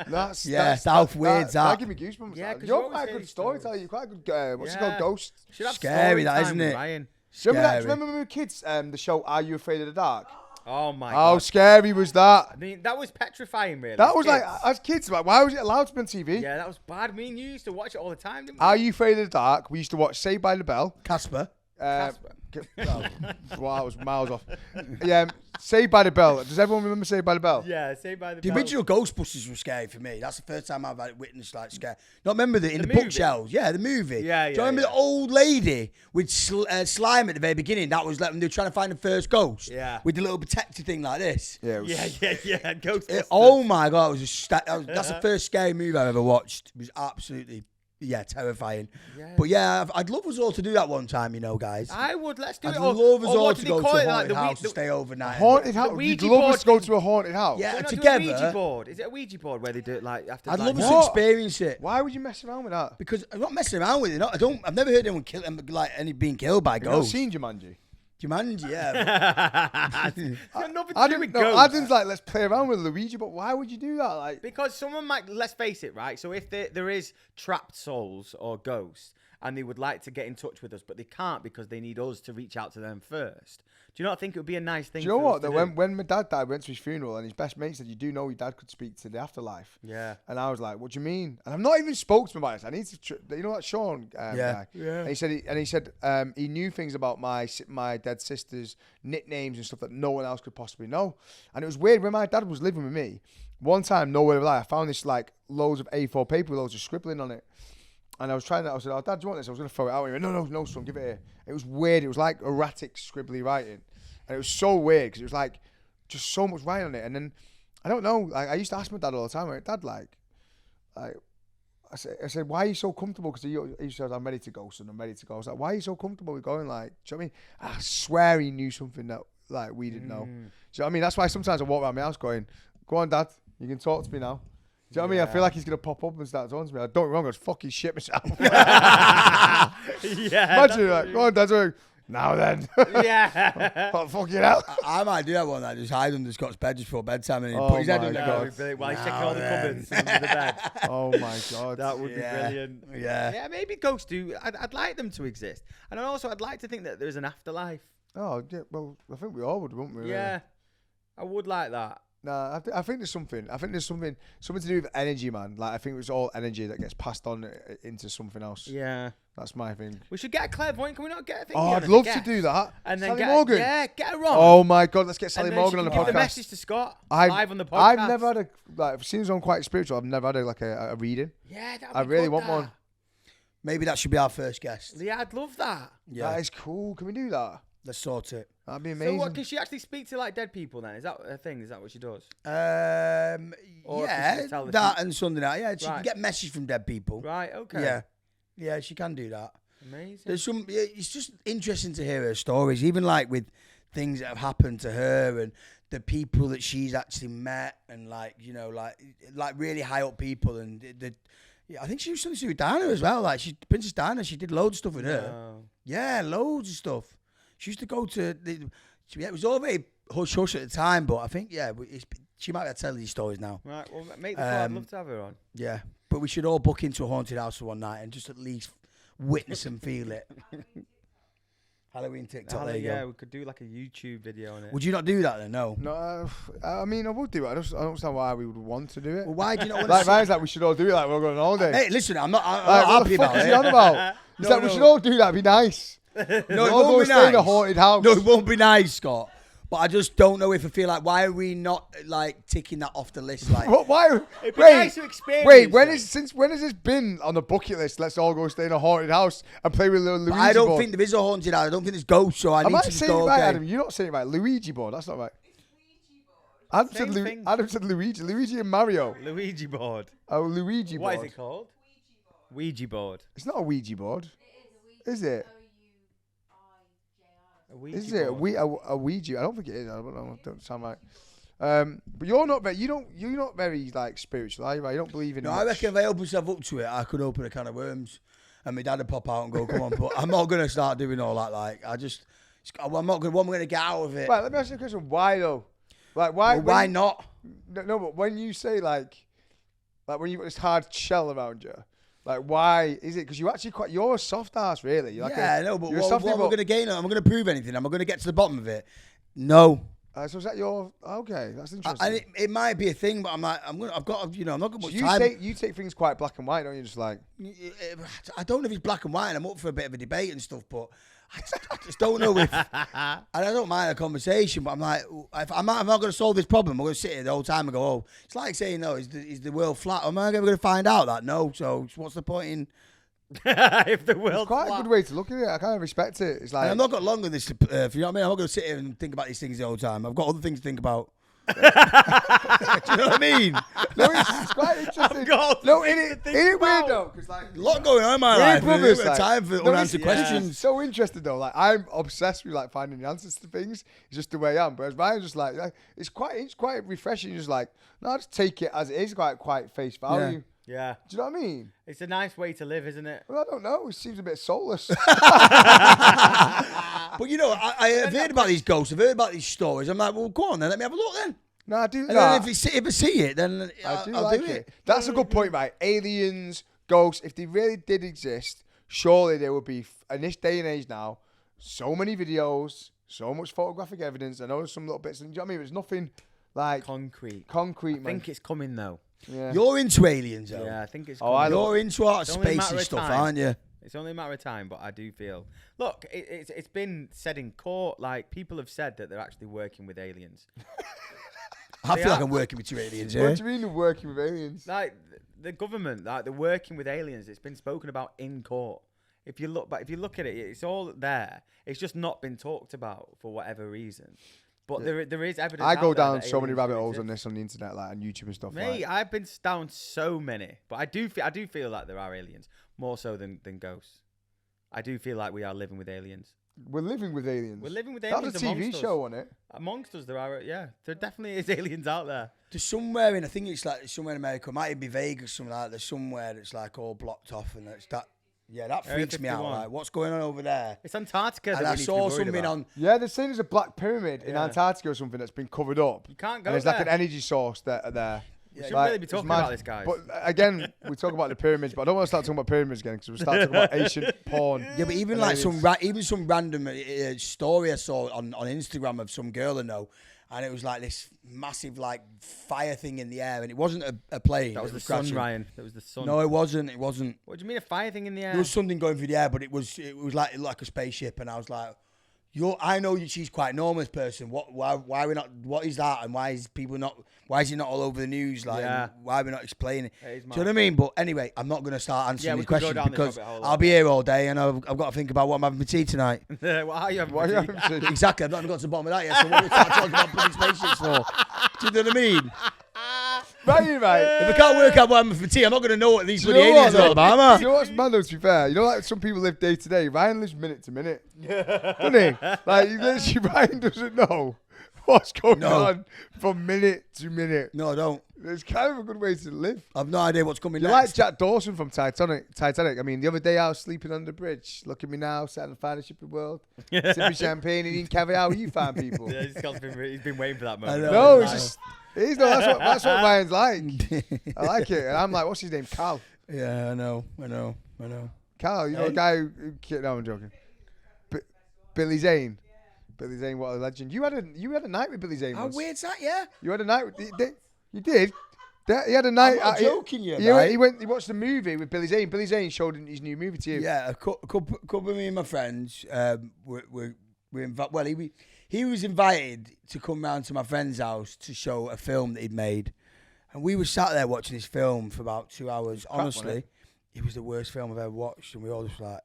B: That's
C: South weirds
B: that
C: out.
B: give me goosebumps.
A: Yeah,
B: Yeah,
A: 'cause
B: you're
A: you're
B: quite a
A: always
B: good
A: hearing
B: storyteller. You're quite a good. What's it
A: Yeah.
B: called? Ghost.
A: Should have
C: Scary,
A: story
C: that,
A: time
C: isn't
A: with
C: it?
A: Ryan.
B: Remember when we were kids? The show "Are You Afraid of the Dark"?
A: Oh my
B: How
A: God.
B: scary was that?
A: I mean, that was petrifying, really.
B: That was
A: Kids.
B: like, as kids, like, why was it allowed to be on TV?
A: Yeah, that was bad. Me and you used to watch it all the time, didn't we?
B: Are You Afraid of the Dark? We used to watch Saved by the Bell.
C: Casper.
A: Casper.
B: Wow, I was miles off. Yeah, Saved by the Bell. Does everyone remember Saved by the Bell?
A: Yeah, Saved by the
C: The
A: Bell.
C: original Ghostbusters were scary for me. That's the first time I've witnessed like scare. Not remember in
A: The
C: the
A: movie?
C: bookshelves. Yeah, the movie.
A: Yeah,
C: Do you
A: yeah,
C: remember
A: yeah.
C: the old lady with slime at the very beginning? That was like when they were trying to find the first ghost.
A: Yeah.
C: With the little protector thing like this.
B: Yeah, it was,
A: Yeah. Ghostbusters.
C: Oh my God! It was that's the first scary movie I've ever watched. It was absolutely yeah, terrifying.
A: Yeah.
C: But yeah, I'd love us all to do that one time, you know, guys.
A: I would. Let's do
C: I'd
A: it.
C: love us
A: or
C: all
A: what
C: to
A: do
C: go
A: they call
C: to
A: it?
C: a
A: Like
C: haunted
A: the
C: house and stay overnight.
B: Haunted house.
A: Ouija
B: You'd love us to go
A: board
B: to a haunted house.
C: Yeah,
A: Why not do a
C: together.
A: Ouija board? Is it a Ouija board where they do it like after?
C: I'd
A: like,
C: love us
B: What?
C: to experience it.
B: Why would you mess around with that?
C: Because I'm not messing around with it. I've never heard anyone kill like any being killed by
B: You've not
C: ghosts.
B: seen Jumanji?
C: Jumanji, yeah.
A: It's got nothing to do
B: Adam,
A: with
B: no,
A: ghosts.
B: Adam's like, let's play around with Luigi, but why would you do that? Like,
A: Because someone might, let's face it, right? So if there is trapped souls or ghosts and they would like to get in touch with us, but they can't because they need us to reach out to them first. Do you not think it would be a nice thing
B: do you know
A: for
B: what?
A: us
B: Though,
A: to do?
B: when my dad died, I went to his funeral, and his best mate said, "You do know your dad could speak to the afterlife."
A: Yeah.
B: And I was like, "What do you mean?" And I've not even spoke to him about this. I need to, you know, that Sean
C: Yeah.
B: guy.
A: Yeah.
B: And he said he knew things about my dead sister's nicknames and stuff that no one else could possibly know. And it was weird when my dad was living with me. One time, nowhere I found this like loads of A4 paper with loads of scribbling on it. And I said, "Oh, Dad, do you want this?" I was going to throw it out. He went, no, son, give it here. It was weird. It was like erratic, scribbly writing. And it was so weird because it was like just so much writing on it. And then, I don't know, like, I used to ask my dad all the time, like, Dad, I said, why are you so comfortable? Because he said, I'm ready to go, son, I'm ready to go. I was like, why are you so comfortable with going? Like, do you know what I mean? I swear he knew something that, like, we didn't know. Do you know what I mean? That's why sometimes I walk around my house going, go on, Dad, you can talk to me now. Do you know what I mean? I feel like he's going to pop up and start talking to me. I don't get me wrong, I was fucking shit myself.
A: Yeah.
B: Imagine, like, go on, Dad, going, now then.
A: Yeah.
B: Oh, fucking hell.
C: I might do that one. Just hide under Scott's bed just before bedtime and
B: Oh
C: put his head
B: my
C: under
B: God.
A: That
C: the
A: would be brilliant. While he's checking
C: Now
A: all the
C: then.
A: cupboards under the bed.
B: Oh my God.
A: That would be
C: Yeah.
A: brilliant.
C: Yeah.
A: Yeah, maybe ghosts do. I'd like them to exist. And also, I'd like to think that there's an afterlife.
B: Oh, yeah, well, I think we all would, wouldn't we? really?
A: Yeah. I would like that.
B: Nah, I think there's something. I think there's something to do with energy, man. Like, I think it's all energy that gets passed on into something else.
A: Yeah.
B: That's my thing.
A: We should get a clairvoyant. Can we not get a thing?
B: Oh,
A: on
B: I'd
A: as a
B: love to
A: guest?
B: do that.
A: And then
B: Sally
A: get
B: Morgan.
A: Yeah, get her on.
B: Oh my God, let's get
A: And
B: Sally
A: then
B: Morgan
A: she
B: on the
A: can give the
B: podcast.
A: message to Scott live on the podcast.
B: I've never had like, seems I'm quite spiritual. I've never had a reading.
A: Yeah, that'd
B: I
A: be
B: really
A: good,
B: want
A: that.
B: one.
C: Maybe that should be our first guest.
A: Yeah, I'd love that.
C: Yeah.
B: That is cool. Can we do that?
C: Let's sort it.
B: That'd be
A: So
B: amazing.
A: what, can she actually speak to like dead people then? Is that a thing? Is that what she does?
C: Or
A: can she just tell the
C: that
A: sheep-
C: and Sunday night. Yeah, she can
A: Right.
C: get messages from dead people.
A: Right, okay.
C: Yeah. Yeah, she can do that.
A: Amazing.
C: There's some. Yeah, it's just interesting to hear her stories, even like with things that have happened to her and the people that she's actually met, and like like really high up people. And yeah, I think she was something to do with Diana as well. Like Princess Diana, she did loads of stuff with her.
A: No.
C: Yeah, loads of stuff. She used to go to it was all very hush hush at the time, but I think she might be able to tell these stories now.
A: Right, well, make the call. I'd love to have her on.
C: Yeah, but we should all book into a haunted house for one night and just at least witness and feel it. Halloween TikTok. There you
A: Yeah,
C: go.
A: we could do like a YouTube video on it.
C: Would you not do that then? No.
B: No, I mean, I would do it. I don't understand why we would want to do it.
C: Well, why do you not want
B: Like,
C: to?
B: Ryan's like, we should all do it. Like, we're all going on holiday.
C: Hey, listen, I'm not
B: Like,
C: happy
B: what the fuck
C: about
B: is
C: it.
B: he on about? He's like, we should all do that. It'd be nice.
C: No,
B: We'll
C: it
B: all go
C: won't be
B: stay in a
C: nice.
B: haunted house.
C: No, it won't be nice, Scott. But I just don't know if I feel like, why are we not like ticking that off the list? Like,
B: What, why?
A: It'd be
B: Wait,
A: nice to experience
B: wait. When
A: it.
B: has this been on the bucket list? Let's all go stay in a haunted house and play with little
C: but
B: Luigi
C: I don't
B: board.
C: think there is a haunted house. I don't think there's ghosts, so I
B: Am
C: need
B: I
C: to just
B: saying it
C: go.
B: right,
C: Okay.
B: Adam? You're not saying it right. Luigi board. That's not right.
D: Ouija board.
B: Adam said Luigi. Luigi and Mario.
A: Luigi board.
B: Oh, Luigi
A: What
B: board.
A: is it called?
D: Ouija board.
A: Ouija board.
B: It's not a Ouija board.
D: It is
B: Is
D: a Ouija.
B: it?
D: O-U-I-J-I.
A: A Ouija
B: Is it
A: board.
B: a Ouija? I don't think it is. I don't know. It don't sound right. But you're not very. You're not very like spiritual, are you? Right? You don't believe in.
C: No,
B: much.
C: I reckon if I open myself up to it, I could open a can of worms, and my dad would pop out and go, "Come on!" But I'm not gonna start doing all that. Like, I'm not gonna. What am I gonna get out of it?
B: Right. Let me ask you a question. Why though? Like why?
C: Well, why not?
B: No, but when you say like when you've got this hard shell around you, like why is it? Because you're a soft ass, really. You're like
C: Yeah, I know, but
B: you're a
C: what
B: softie,
C: am I
B: but-
C: gonna gain? Am I gonna prove anything? Am I gonna get to the bottom of it? No.
B: So is that your? Okay, that's interesting.
C: And it might be a thing, but I'm like, I've got, I'm not got
B: So
C: much
B: you
C: time.
B: take things quite black and white, don't you? Just like
C: I don't know if it's black and white, and I'm up for a bit of a debate and stuff, but I just don't know if, and I don't mind a conversation, but I'm like, if I'm not going to solve this problem, I'm going to sit here the whole time and go, oh, it's like saying, no, is the world flat? Am I ever going to find out that? No, so what's the point in?
A: If the
B: it's
A: world
B: quite a good way to look at it. I kind of respect it. It's like
C: And I've not got long on this, you know what I mean? I'm not going to sit here and think about these things the whole time. I've got other things to think about. Do you know what I mean?
B: No, it's quite interesting.
A: got
B: No,
A: things
B: it
A: to think
B: weird
A: about.
B: though, because like
C: A lot going on in my
B: we're
C: life.
B: brothers,
C: We've got time for unanswered
B: it's
C: questions.
B: so interesting though. Like I'm obsessed with like finding the answers to things. It's just the way I am. Whereas Ryan's just like it's quite refreshing. Just like no, just take it as it is, quite face value.
A: Yeah.
B: Do you know what I mean?
A: It's a nice way to live, isn't it?
B: Well, I don't know. It seems a bit soulless.
C: But you know, I've heard about these ghosts. I've heard about these stories. I'm like, well, go on then. Let me have a look then.
B: No, I do.
C: And
B: no,
C: then if I see it, then I'll
B: like
C: do it.
B: That's a good point, right? Aliens, ghosts, if they really did exist, surely there would be, in this day and age now, so many videos, so much photographic evidence. I know there's some little bits, and do you know what I mean? There's nothing like
A: Concrete.
B: concrete,
A: I
B: man.
A: think it's coming though.
B: Yeah.
C: You're into aliens, though.
A: Yeah, I think it's
B: Oh,
A: coming.
C: You're into outer
A: It's only a matter
C: spacey
A: of
C: stuff,
A: time.
C: aren't you?
A: It's only a matter of time, but I do feel. Look, it's been said in court. Like people have said that they're actually working with aliens.
C: I
A: They
C: feel like
A: are.
C: I'm working with two aliens,
B: What
C: yeah?
B: do you mean they're working with aliens?
A: Like the government, like they're working with aliens. It's been spoken about in court. If you look at it, it's all there. It's just not been talked about for whatever reason. But there is evidence.
B: I go
A: out there
B: down
A: that
B: so many
A: aliens
B: rabbit
A: do
B: holes on
A: exist.
B: this on the internet, like on YouTube and stuff.
A: Mate,
B: Like.
A: I've been down so many, but I do feel like there are aliens more so than ghosts. I do feel like we are living with aliens.
B: We're living with aliens.
A: We're living with
B: That
A: aliens
B: was a TV
A: amongst us.
B: show, wasn't it?
A: Amongst us, there are there definitely is aliens out there.
C: There's somewhere in, I think it's like somewhere in America, it might even be Vegas, something like that. There's somewhere that's like all blocked off, and it's that. Yeah, that
A: Area
C: freaks me out.
A: 51.
C: Like, what's going on over there?
A: It's Antarctica.
C: And
A: that
C: I
A: we need to be
C: saw
A: worried
C: something
A: about.
C: on.
B: Yeah, they're saying there's a black pyramid in
A: Yeah.
B: Antarctica or something that's been covered up.
A: You can't go
B: And there's
A: there.
B: like an energy source there.
A: We shouldn't really be
B: it's
A: talking
B: mad.
A: about this, guys.
B: But again, we talk about the pyramids, but I don't want to start talking about pyramids again because we'll start talking about ancient porn.
C: Yeah, but even
B: and
C: like
B: aliens.
C: some random story I saw on Instagram of some girl I know, and it was like this massive like fire thing in the air, and it wasn't a plane.
A: that was the
C: crashing.
A: sun, Ryan. That was the sun.
C: No, it wasn't. It wasn't.
A: What do you mean a fire thing in the air?
C: There was something going through the air, but it was like a spaceship, and I was like, I know she's quite a normal person. Why are we not? What is that? And why is people not? Why is it not all over the news? Like,
A: Yeah.
C: why are we not explaining?
A: It is
C: Do you know what I mean? But anyway, I'm not going to start answering
A: we
C: these
A: could go
C: questions
A: down this
C: because
A: rabbit hole,
C: I'll be here all day, and I've got to think about what I'm having for tea tonight.
A: Well, how are you having
B: Why are you
A: tea?
B: having sex?
C: Exactly, I've not even got to the bottom of that yet. So what are we start talking about bloody spaceships for? Do you know what I mean?
B: Right.
C: If I can't work out what I'm having for tea, I'm not going to know what these
B: Do you
C: bloody
B: know
C: aliens
B: what,
C: are all about, am I?
B: Do you know what's mad though, to be fair? You know, like some people live day to day. Ryan lives minute to minute. Doesn't he? Like, literally, Ryan doesn't know what's going on from minute to minute.
C: No, I don't.
B: It's kind of a good way to live.
C: I've no idea what's coming
B: You're like
C: next.
B: Jack Dawson from Titanic. I mean, the other day I was sleeping on the bridge. Look at me now, sat in the finest ship in the world, sipping champagne and eating caviar. How you find people?
A: Yeah, he's been waiting for that moment.
C: know.
B: No,
C: Nice.
B: it's just. He's no, that's what Ryan's like. I like it. And I'm like, what's his name? Cal.
C: Yeah, I know.
B: Cal, you know, the guy who no, I'm joking. Billy Zane. Billy Zane, what a legend. You had a night with Billy Zane
C: How
B: once.
C: weird's that, yeah?
B: You had a night with you did? He had a night.
C: I'm not joking, you,
B: He
C: right?
B: went. He watched the movie with Billy Zane. Billy Zane showed his new movie to you.
C: Yeah, a couple of me and my friends were invited. Well, he was invited to come round to my friend's house to show a film that he'd made. And we were sat there watching this film for about 2 hours. Honestly, it was the worst film I've ever watched. And we all just like...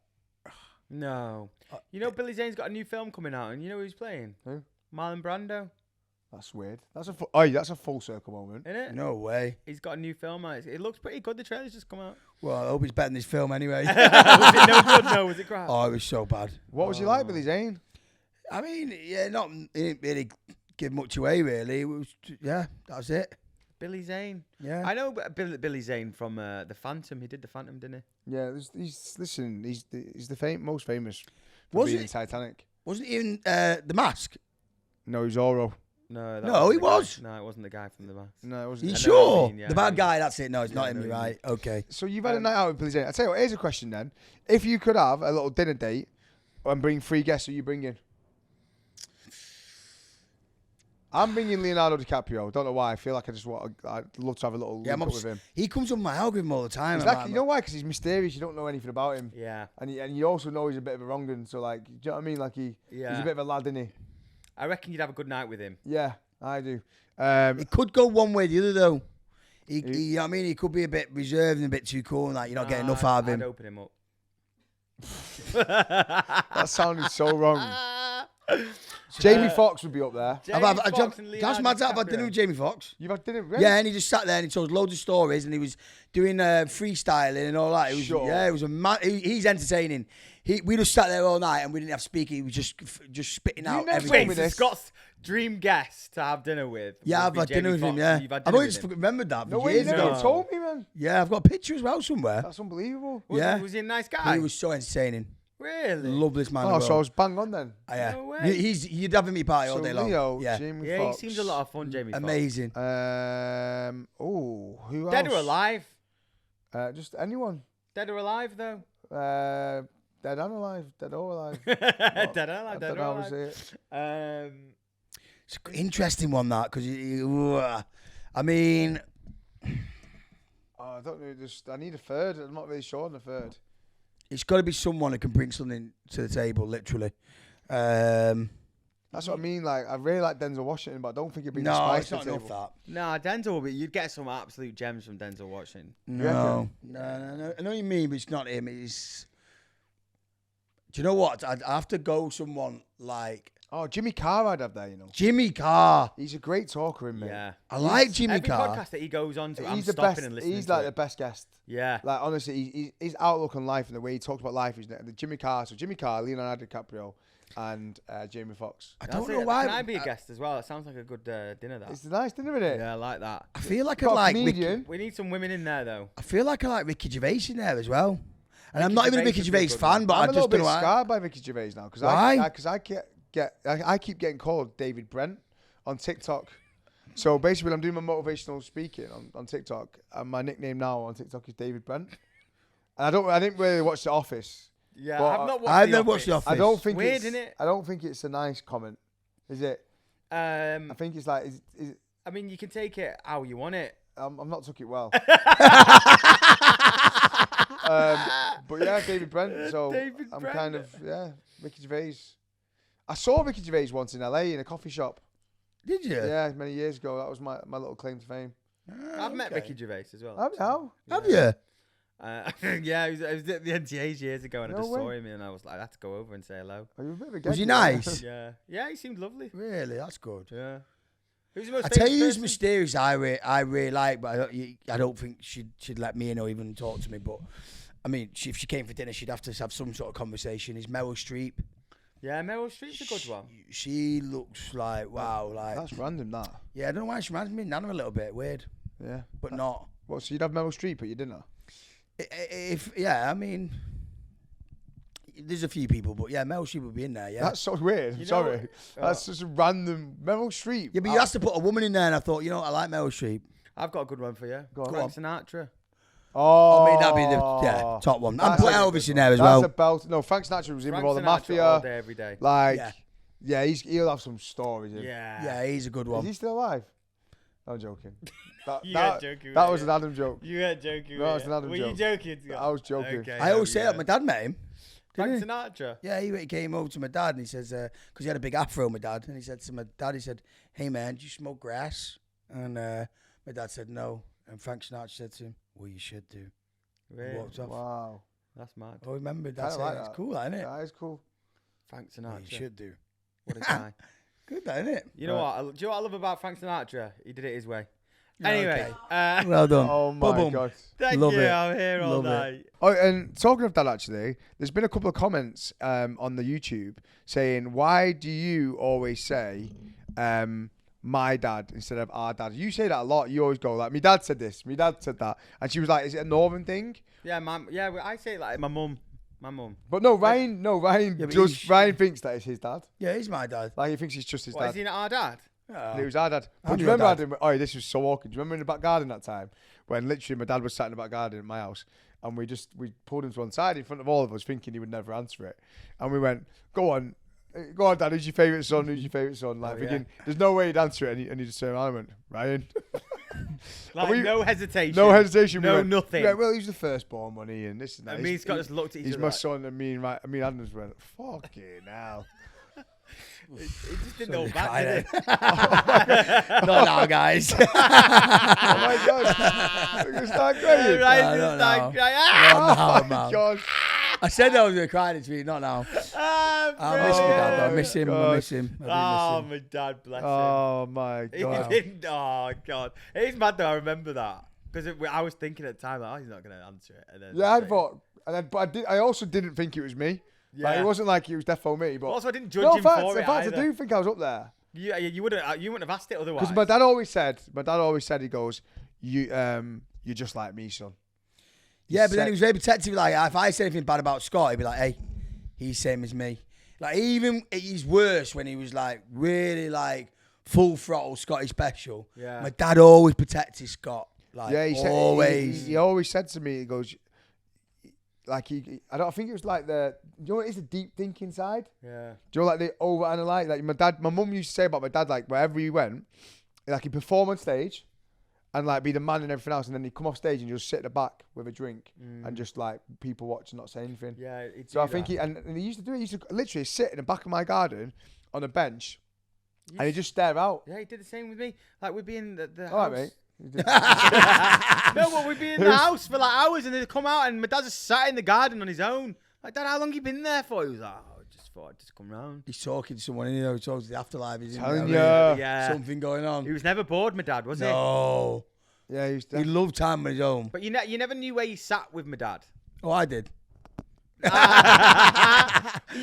A: No. You know Billy Zane's got a new film coming out, and you know who he's playing?
B: Who?
A: Marlon Brando.
B: That's weird. That's a full circle moment.
A: Isn't it?
C: No way.
A: He's got a new film out. It looks pretty good. The trailer's just come out.
C: Well, I hope he's better than this film anyway.
A: Was it no good? No, was it crap?
C: Oh, it was so bad.
B: What was he like, Billy Zane?
C: I mean, yeah, he didn't really give much away, really. It was, yeah, that was it.
A: Billy Zane.
C: Yeah.
A: I know Billy Zane from The Phantom. He did The Phantom, didn't he?
B: Yeah, he's the most famous for
C: Was
B: being
C: it?
B: in Titanic.
C: Wasn't he in The Mask?
B: No, he's Oro.
A: No,
C: No, he
A: wasn't the guy.
C: was.
A: No, it wasn't the guy from The Mask.
B: No, it
C: You
B: wasn't.
A: I know
C: sure?
A: what you mean, yeah.
C: The bad guy, that's it. No, it's
A: Yeah,
C: not
A: I
C: him,
A: know
C: you're
A: what you
C: right. Okay.
B: So you've had a night out with Billy Zane. I tell you what, here's a question then. If you could have a little dinner date and bring 3 guests, who you bringing? I'm bringing Leonardo DiCaprio. Don't know why. I feel like I'd love to have a little
C: Yeah,
B: link up with him.
C: He comes on my algorithm all the time.
B: He's
C: I'm
B: like, you know why? Because he's mysterious. You don't know anything about him.
A: Yeah.
B: And you also know he's a bit of a wrong'un. So like, do you know what I mean? Like he's
A: Yeah.
B: a bit of a lad, isn't he?
A: I reckon you'd have a good night with him.
B: Yeah, I do.
C: It could go one way or the other, though. You know what I mean? He could be a bit reserved and a bit too cool, and like you're not getting enough out of him.
A: I'd open him up.
B: That sounded so wrong. Jamie Foxx would be up there.
C: That's mad. I've had dinner with Jamie Foxx.
B: You've had dinner, really?
C: Yeah, and he just sat there and he told loads of stories, and he was doing freestyling and all that. It was,
B: Sure.
C: Yeah, it was he's entertaining. We just sat there all night and we didn't have speaking. He was just spitting out
B: never
C: everything.
B: told me
A: Wait,
B: this.
A: Scott's dream guest to have dinner with.
C: Yeah,
A: would
C: I've
A: be
C: had dinner
A: Jamie
C: with him.
A: Foxx.
C: Yeah,
A: You've had
C: I've
A: dinner
C: always
A: with him.
C: remembered that.
B: No
C: for
B: way, you
C: years
B: never
C: ago.
B: told me, man.
C: Yeah, I've got a picture as well somewhere.
B: That's unbelievable.
C: Yeah.
A: Was he a nice guy?
C: He was so entertaining.
A: Really?
C: Loveliest man. in
B: Oh,
C: the
B: so I
C: world.
B: was bang on then.
C: Yeah.
A: No way.
C: You'd have him at your party all
B: So
C: day long.
B: Leo,
C: Yeah.
B: Jamie
A: Yeah,
B: Foxx.
A: he seems a lot of fun, Jamie Foxx.
C: Amazing.
B: Who else?
A: Dead or alive?
B: Just anyone.
A: Dead or alive, though?
B: Dead and alive. Dead or alive.
A: Dead or
B: I
A: alive,
B: don't
A: dead
B: know
A: or
B: how to say
A: alive.
B: it.
C: It's an interesting one, that, because I mean,
B: Oh, I don't know. I need a third. I'm not really sure on the third.
C: it's got to be someone who can bring something to the table, literally.
B: That's what I mean. Like, I really like Denzel Washington, but I don't think he'd bring the
C: No,
B: spice
C: it's
B: to
C: not
B: the
C: enough
B: table.
C: that.
A: Nah, Denzel will be. You'd get some absolute gems from Denzel Washington.
C: No. No. I know what you mean, but it's not him. It's. Do you know what? I'd have to go someone like
B: Oh, Jimmy Carr I'd have there, you know.
C: Jimmy Carr.
B: He's a great talker, isn't he?
A: Yeah.
C: I like Jimmy
A: Every
C: Carr.
A: podcast that he goes on to, I'm
B: He's the
A: stopping
B: best.
A: and listening
B: He's
A: to
B: like
A: it.
B: the best guest.
A: Yeah.
B: Like, honestly, his outlook on life and the way he talks about life is the Jimmy Carr. So Jimmy Carr, Leonardo DiCaprio, and Jamie Foxx.
C: I
A: That's
C: don't
A: it.
C: know why.
A: Can I be a guest as well? It sounds like a good dinner, that.
B: It's nice dinner, isn't it?
A: Yeah, I like that.
C: I feel like I
B: Got a
C: like Ricky,
B: comedian.
A: We need some women in there, though.
C: I feel like I like Ricky Gervais in there as well. And I'm
A: Ricky
C: not even a
A: Gervais
C: Ricky
A: would be a
C: Gervais
A: good
C: fan,
A: one.
C: but
B: I'm
C: I
B: a little
C: just
B: bit
C: don't know why.
B: scarred by Ricky Gervais now because
C: Why?
B: I keep getting called David Brent on TikTok. So basically, when I'm doing my motivational speaking on TikTok, and my nickname now on TikTok is David Brent. And I didn't really watch The Office.
A: Yeah,
B: Well,
A: I've not watched
C: I've
A: The
C: never watched The
A: Office.
C: Office.
B: I don't think
A: Weird,
B: it's,
A: innit?
B: I don't think it's a nice comment, is it? I think it's like,
A: I mean, you can take it how you want it.
B: I'm not took it well. But yeah, David Brent. So
A: David
B: I'm
A: Brent.
B: kind of Ricky Gervais. I saw Ricky Gervais once in LA in a coffee shop.
C: Did you?
B: Yeah, many years ago. That was my little claim to fame.
A: I've met Ricky Gervais as well.
B: How?
C: Have you?
A: Yeah, I was at the NTAs years ago, and I
B: No
A: just
B: way.
A: saw him, and I was like, I had to go over and say hello.
B: Are you a bit of a
C: Was he
B: gag,
C: nice?
A: Yeah, yeah, he seemed lovely.
C: Really? That's good.
A: Yeah. Who's the most
C: I tell
A: famous
C: you, who's
A: person?
C: mysterious. I really like, but I don't think she'd let me in or even talk to me. But I mean, if she came for dinner, she'd have to have some sort of conversation. Is Meryl Streep?
A: Yeah, Meryl Streep's a good one.
C: She looks like wow, like
B: That's random, that.
C: yeah. I don't know why she reminds me of Nana a little bit. Weird,
B: Yeah.
C: but not.
B: What, so you'd have Meryl Streep at your dinner?
C: If yeah, I mean, there's a few people, but yeah, Meryl Streep would be in there. Yeah.
B: That's so weird. I'm
A: You know
B: sorry.
A: what?
B: That's just a random Meryl Streep.
C: Yeah, but you have to put a woman in there, and I thought, you know, what, I like Meryl Streep.
A: I've got a good one for you.
B: Go on.
A: Frank Sinatra.
B: Oh,
C: I mean, that'd be the top one. And
B: That's
C: put
B: a-
C: Elvis in there as
B: That's
C: well.
B: a belt. No, Frank Sinatra was in with
A: Frank
B: all the
A: Sinatra
B: mafia.
A: all day, every day.
B: Like,
C: Yeah.
B: yeah, he'll have some stories.
A: Yeah.
C: Yeah, he's a good
B: Is
C: one.
B: he still alive? I'm joking.
A: You ain't joking.
B: that
A: with
B: was
A: it.
B: an Adam joke.
A: You ain't joking.
B: No,
A: with
B: it's an
A: it.
B: Adam
A: Were
B: joke.
A: you joking?
B: I was joking.
A: Okay,
C: I always say
A: yeah.
C: that my dad met him.
A: Frank
C: Didn't he?
A: Sinatra.
C: Yeah, he came over to my dad and he says, because he had a big afro, my dad, and he said to my dad, he said, "Hey man, do you smoke grass?" And my dad said no, and Frank Sinatra said to him, "Well, you should do."
A: Really?
C: Walked off.
B: Wow.
A: That's mad.
C: I remember
B: I
C: that.
B: like
C: That's
B: that.
C: cool, isn't it?
B: That is cool.
A: Frank
C: Yeah,
A: Sinatra.
C: you should do.
A: What a guy.
C: Good, isn't it?
A: You know what? Do you know what I love about Frank Sinatra? He did it his way. Anyway,
C: Okay. Well done.
B: Oh my
C: Boom.
B: god.
A: thank
C: Love
A: you.
C: it.
A: I'm here all
C: Love it.
A: night.
B: Oh, and talking of that, actually, there's been a couple of comments on the YouTube saying, "Why do you always say my dad instead of our dad?" You say that a lot. You always go like, "My dad said this. My dad said that," and she was like, "Is it a northern thing?"
A: Yeah, I say it like my mum. My mum.
B: But no, Ryan.
C: Yeah, but
B: Ryan thinks that it's his dad.
C: Yeah, he's my dad.
B: Like he thinks it's just his
A: What,
B: dad.
A: is he not our dad?
C: Oh.
B: It was our dad. But
C: I'm
B: do you
C: your
B: remember,
C: dad.
B: Adam? Oh, this was so awkward. Do you remember in the back garden that time when literally my dad was sat in the back garden at my house and we pulled him to one side in front of all of us thinking he would never answer it. And we went, go on, Dad, who's your favourite son? Who's your favourite son? Like,
A: Oh,
B: thinking, there's no way he'd answer it. And he just turned around and went, Ryan.
A: Like,
B: we-
A: no hesitation.
B: No hesitation.
A: No
B: we went,
A: nothing.
B: We went, well, he's the firstborn, money, and this and that.
A: And me and Scott just looked at each
B: He's
A: other
B: my
A: like-
B: son, and me and Adam just went, fucking hell.
A: It just didn't
C: So
A: know back, did it?
C: Not now, guys.
B: Oh my God. We're going to start crying.
A: Right,
C: I
A: just
C: don't
A: like,
C: know.
A: ah!
B: Oh
C: No,
B: my
C: man.
B: God.
C: I said I was going to cry this week, not now. I miss my dad, though. I miss him. I miss him. I do
A: Oh,
C: miss him.
A: my dad, bless him.
B: Oh my god.
A: Oh, God. It's mad, though. I remember that. Because I was thinking at the time, like, oh, he's not going to answer it. And then
B: Yeah, I thought, but I also didn't think it was me. Like,
A: Yeah.
B: it wasn't like it was defo me. But
A: Also, I didn't judge
B: no,
A: him
B: facts,
A: for it
B: facts,
A: either.
B: I do think I was up there.
A: Yeah, you wouldn't have asked it otherwise.
B: Because my dad always said, he goes, you're just like me, son.
C: Yeah, but then he was very protective. Like, if I said anything bad about Scott, he'd be like, hey, he's same as me. Like, even he's worse when he was like really like full throttle Scottish special.
A: Yeah.
C: My dad always protected Scott. Like,
B: Yeah, he said
C: always.
B: he always said to me, he goes, like I think it was like you know what it is, the deep thinking side.
A: Yeah.
B: Do you know like the overanalyze? Like my mum used to say about my dad, like wherever he went, like he'd perform on stage, and like be the man and everything else, and then he'd come off stage and just sit at the back with a drink and just like people watch and not say anything.
A: Yeah.
B: So I think he used to do it. He used to literally sit in the back of my garden on a bench, and he'd just stare out.
A: Yeah, he did the same with me. Like, we'd be in the house.
B: All right, mate.
A: No, but we'd be in the house for like hours and they'd come out and my dad just sat in the garden on his own. Like, Dad, how long you been there for? He was like, oh, I just thought I'd just come round.
C: He's talking to someone, he talks to the afterlife. He's
B: Telling
C: in
B: you.
C: there,
A: Yeah.
C: something going on.
A: He was never bored, my dad, was he?
C: No.
B: Yeah, he used
C: He
B: to.
C: loved time on his own.
A: But you never knew where he sat with my dad.
C: Oh, I did.
A: You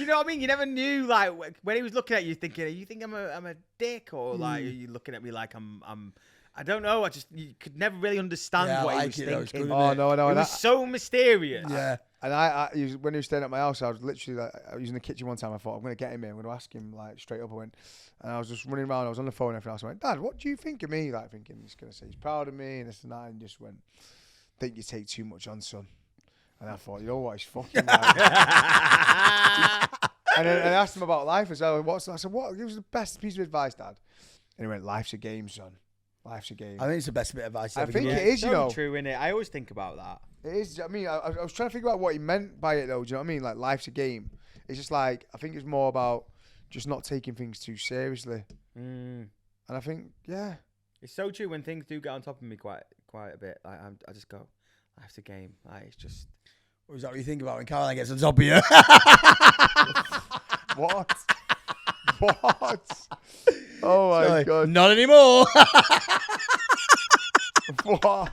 A: know what I mean? You never knew, like, when he was looking at you, thinking, "You think I'm a dick, or like, are you looking at me like I'm I don't know. You could never really understand
C: Yeah, I
A: what
C: like
A: he was
C: it, that was
A: thinking.
C: good,
B: Oh no,
A: It was so mysterious.
C: Yeah.
B: And when he was staying at my house, I was literally like, I was in the kitchen one time. I thought, I'm gonna get him in. I'm gonna ask him like straight up. I went, and I was just running around. I was on the phone and everything else. I went, Dad, what do you think of me? Like thinking he's gonna say he's proud of me and this and that. And just went, think you take too much on, son. And I thought, you know what? He's fucking like. And then I asked him about life as well. I said, what? Give us the best piece of advice, Dad. And he went, life's a game, son. Life's a game.
C: I think it's the best bit of advice
B: I
C: ever
B: think
C: given.
B: it is, you
A: so
B: know.
A: true, innit? I always think about that.
B: It is. I mean, I was trying to figure out what he meant by it, though. Do you know what I mean? Like, life's a game. It's just like, I think it's more about just not taking things too seriously. And I think, yeah.
A: It's so true when things do get on top of me quite a bit. Like, I just go, life's a game. Like, it's just.
C: What is that what you think about when Caroline gets on top of you?
B: What? What? Oh my
C: Sorry,
B: God.
C: Not anymore.
B: What?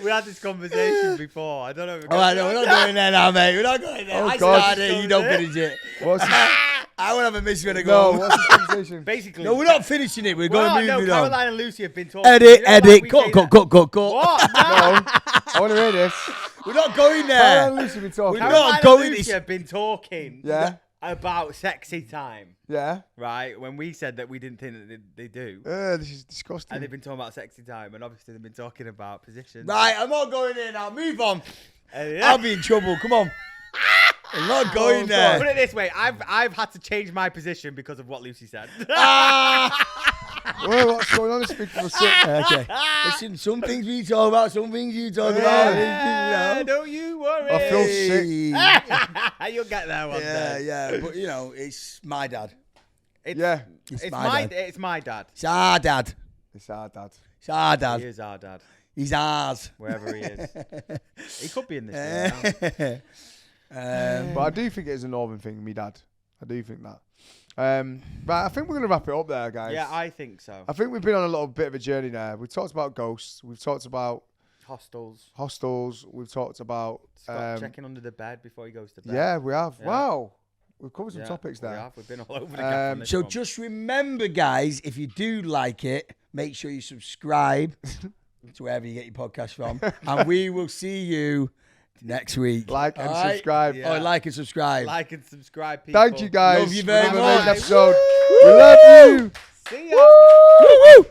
A: We had this conversation before. I don't know. If
C: All right, no, we're not going there now, mate. We're not going there.
B: Oh,
C: I
B: God.
C: started it, you don't finish it.
B: What's
C: I will have a miss when I
B: no,
C: go.
B: what's the conversation?
A: Basically.
C: No, we're not finishing it. We're going to
A: no,
C: move it on.
A: Caroline and Lucy have been talking.
C: Edit,
A: You know, like
C: edit,
A: we
C: cut,
A: say
C: cut,
A: that-
C: cut, cut, cut.
A: What? No.
B: No, I want to hear this.
C: We're not going
B: Caroline
C: there.
B: and Lucy been talking.
C: We're
A: Caroline
C: not
A: and
C: going
A: Lucy
C: this-
A: have been talking.
B: Yeah.
A: About sexy time,
B: Yeah.
A: right? When we said that we didn't think that they do.
B: This is disgusting.
A: And they've been talking about sexy time, and obviously they've been talking about positions.
C: Right, I'm not going there now. Move on.
A: Yeah.
C: I'll be in trouble. Come on. I'm not going
A: Put
C: there.
A: it this way, I've had to change my position because of what Lucy said.
B: Well, what's going on? This big for sick.
C: Okay. Listen, some things we talk about, some things you talk about.
A: Yeah,
C: You know.
A: don't you worry.
B: I feel sick.
A: You'll get there one
C: Yeah,
A: day.
C: yeah. But, you know, it's my dad.
A: It's,
B: Yeah.
C: It's
A: it's
C: my
A: my
C: dad.
A: it's my dad.
C: It's our dad.
B: It's our dad.
C: It's our
A: He
C: dad.
A: is our dad,
C: He's ours.
A: wherever he is. He could be in this room now.
B: But I do think it is a northern thing, me dad. I do think that. Right, I think we're going to wrap it up there, guys.
A: Yeah, I think so.
B: I think we've been on a little bit of a journey now. We've talked about ghosts. We've talked about
A: Hostels.
B: hostels. We've talked about...
A: Scott checking under the bed before he goes to bed.
B: Yeah, we have.
A: Yeah.
B: Wow. We've covered some
A: Yeah,
B: topics
A: we
B: there.
A: have. We've been all over the gap on this
C: So
A: one.
C: just remember, guys, if you do like it, make sure you subscribe to wherever you get your podcast from. And we will see you next week.
B: Like and
C: All right?
B: subscribe.
A: Yeah.
C: Oh, like and subscribe.
A: Like and subscribe, people.
B: Thank you, guys.
C: Love you
B: for
C: very
B: another amazing
C: much.
B: episode.
C: Woo!
B: We love you.
A: See ya.
C: Woo, woo.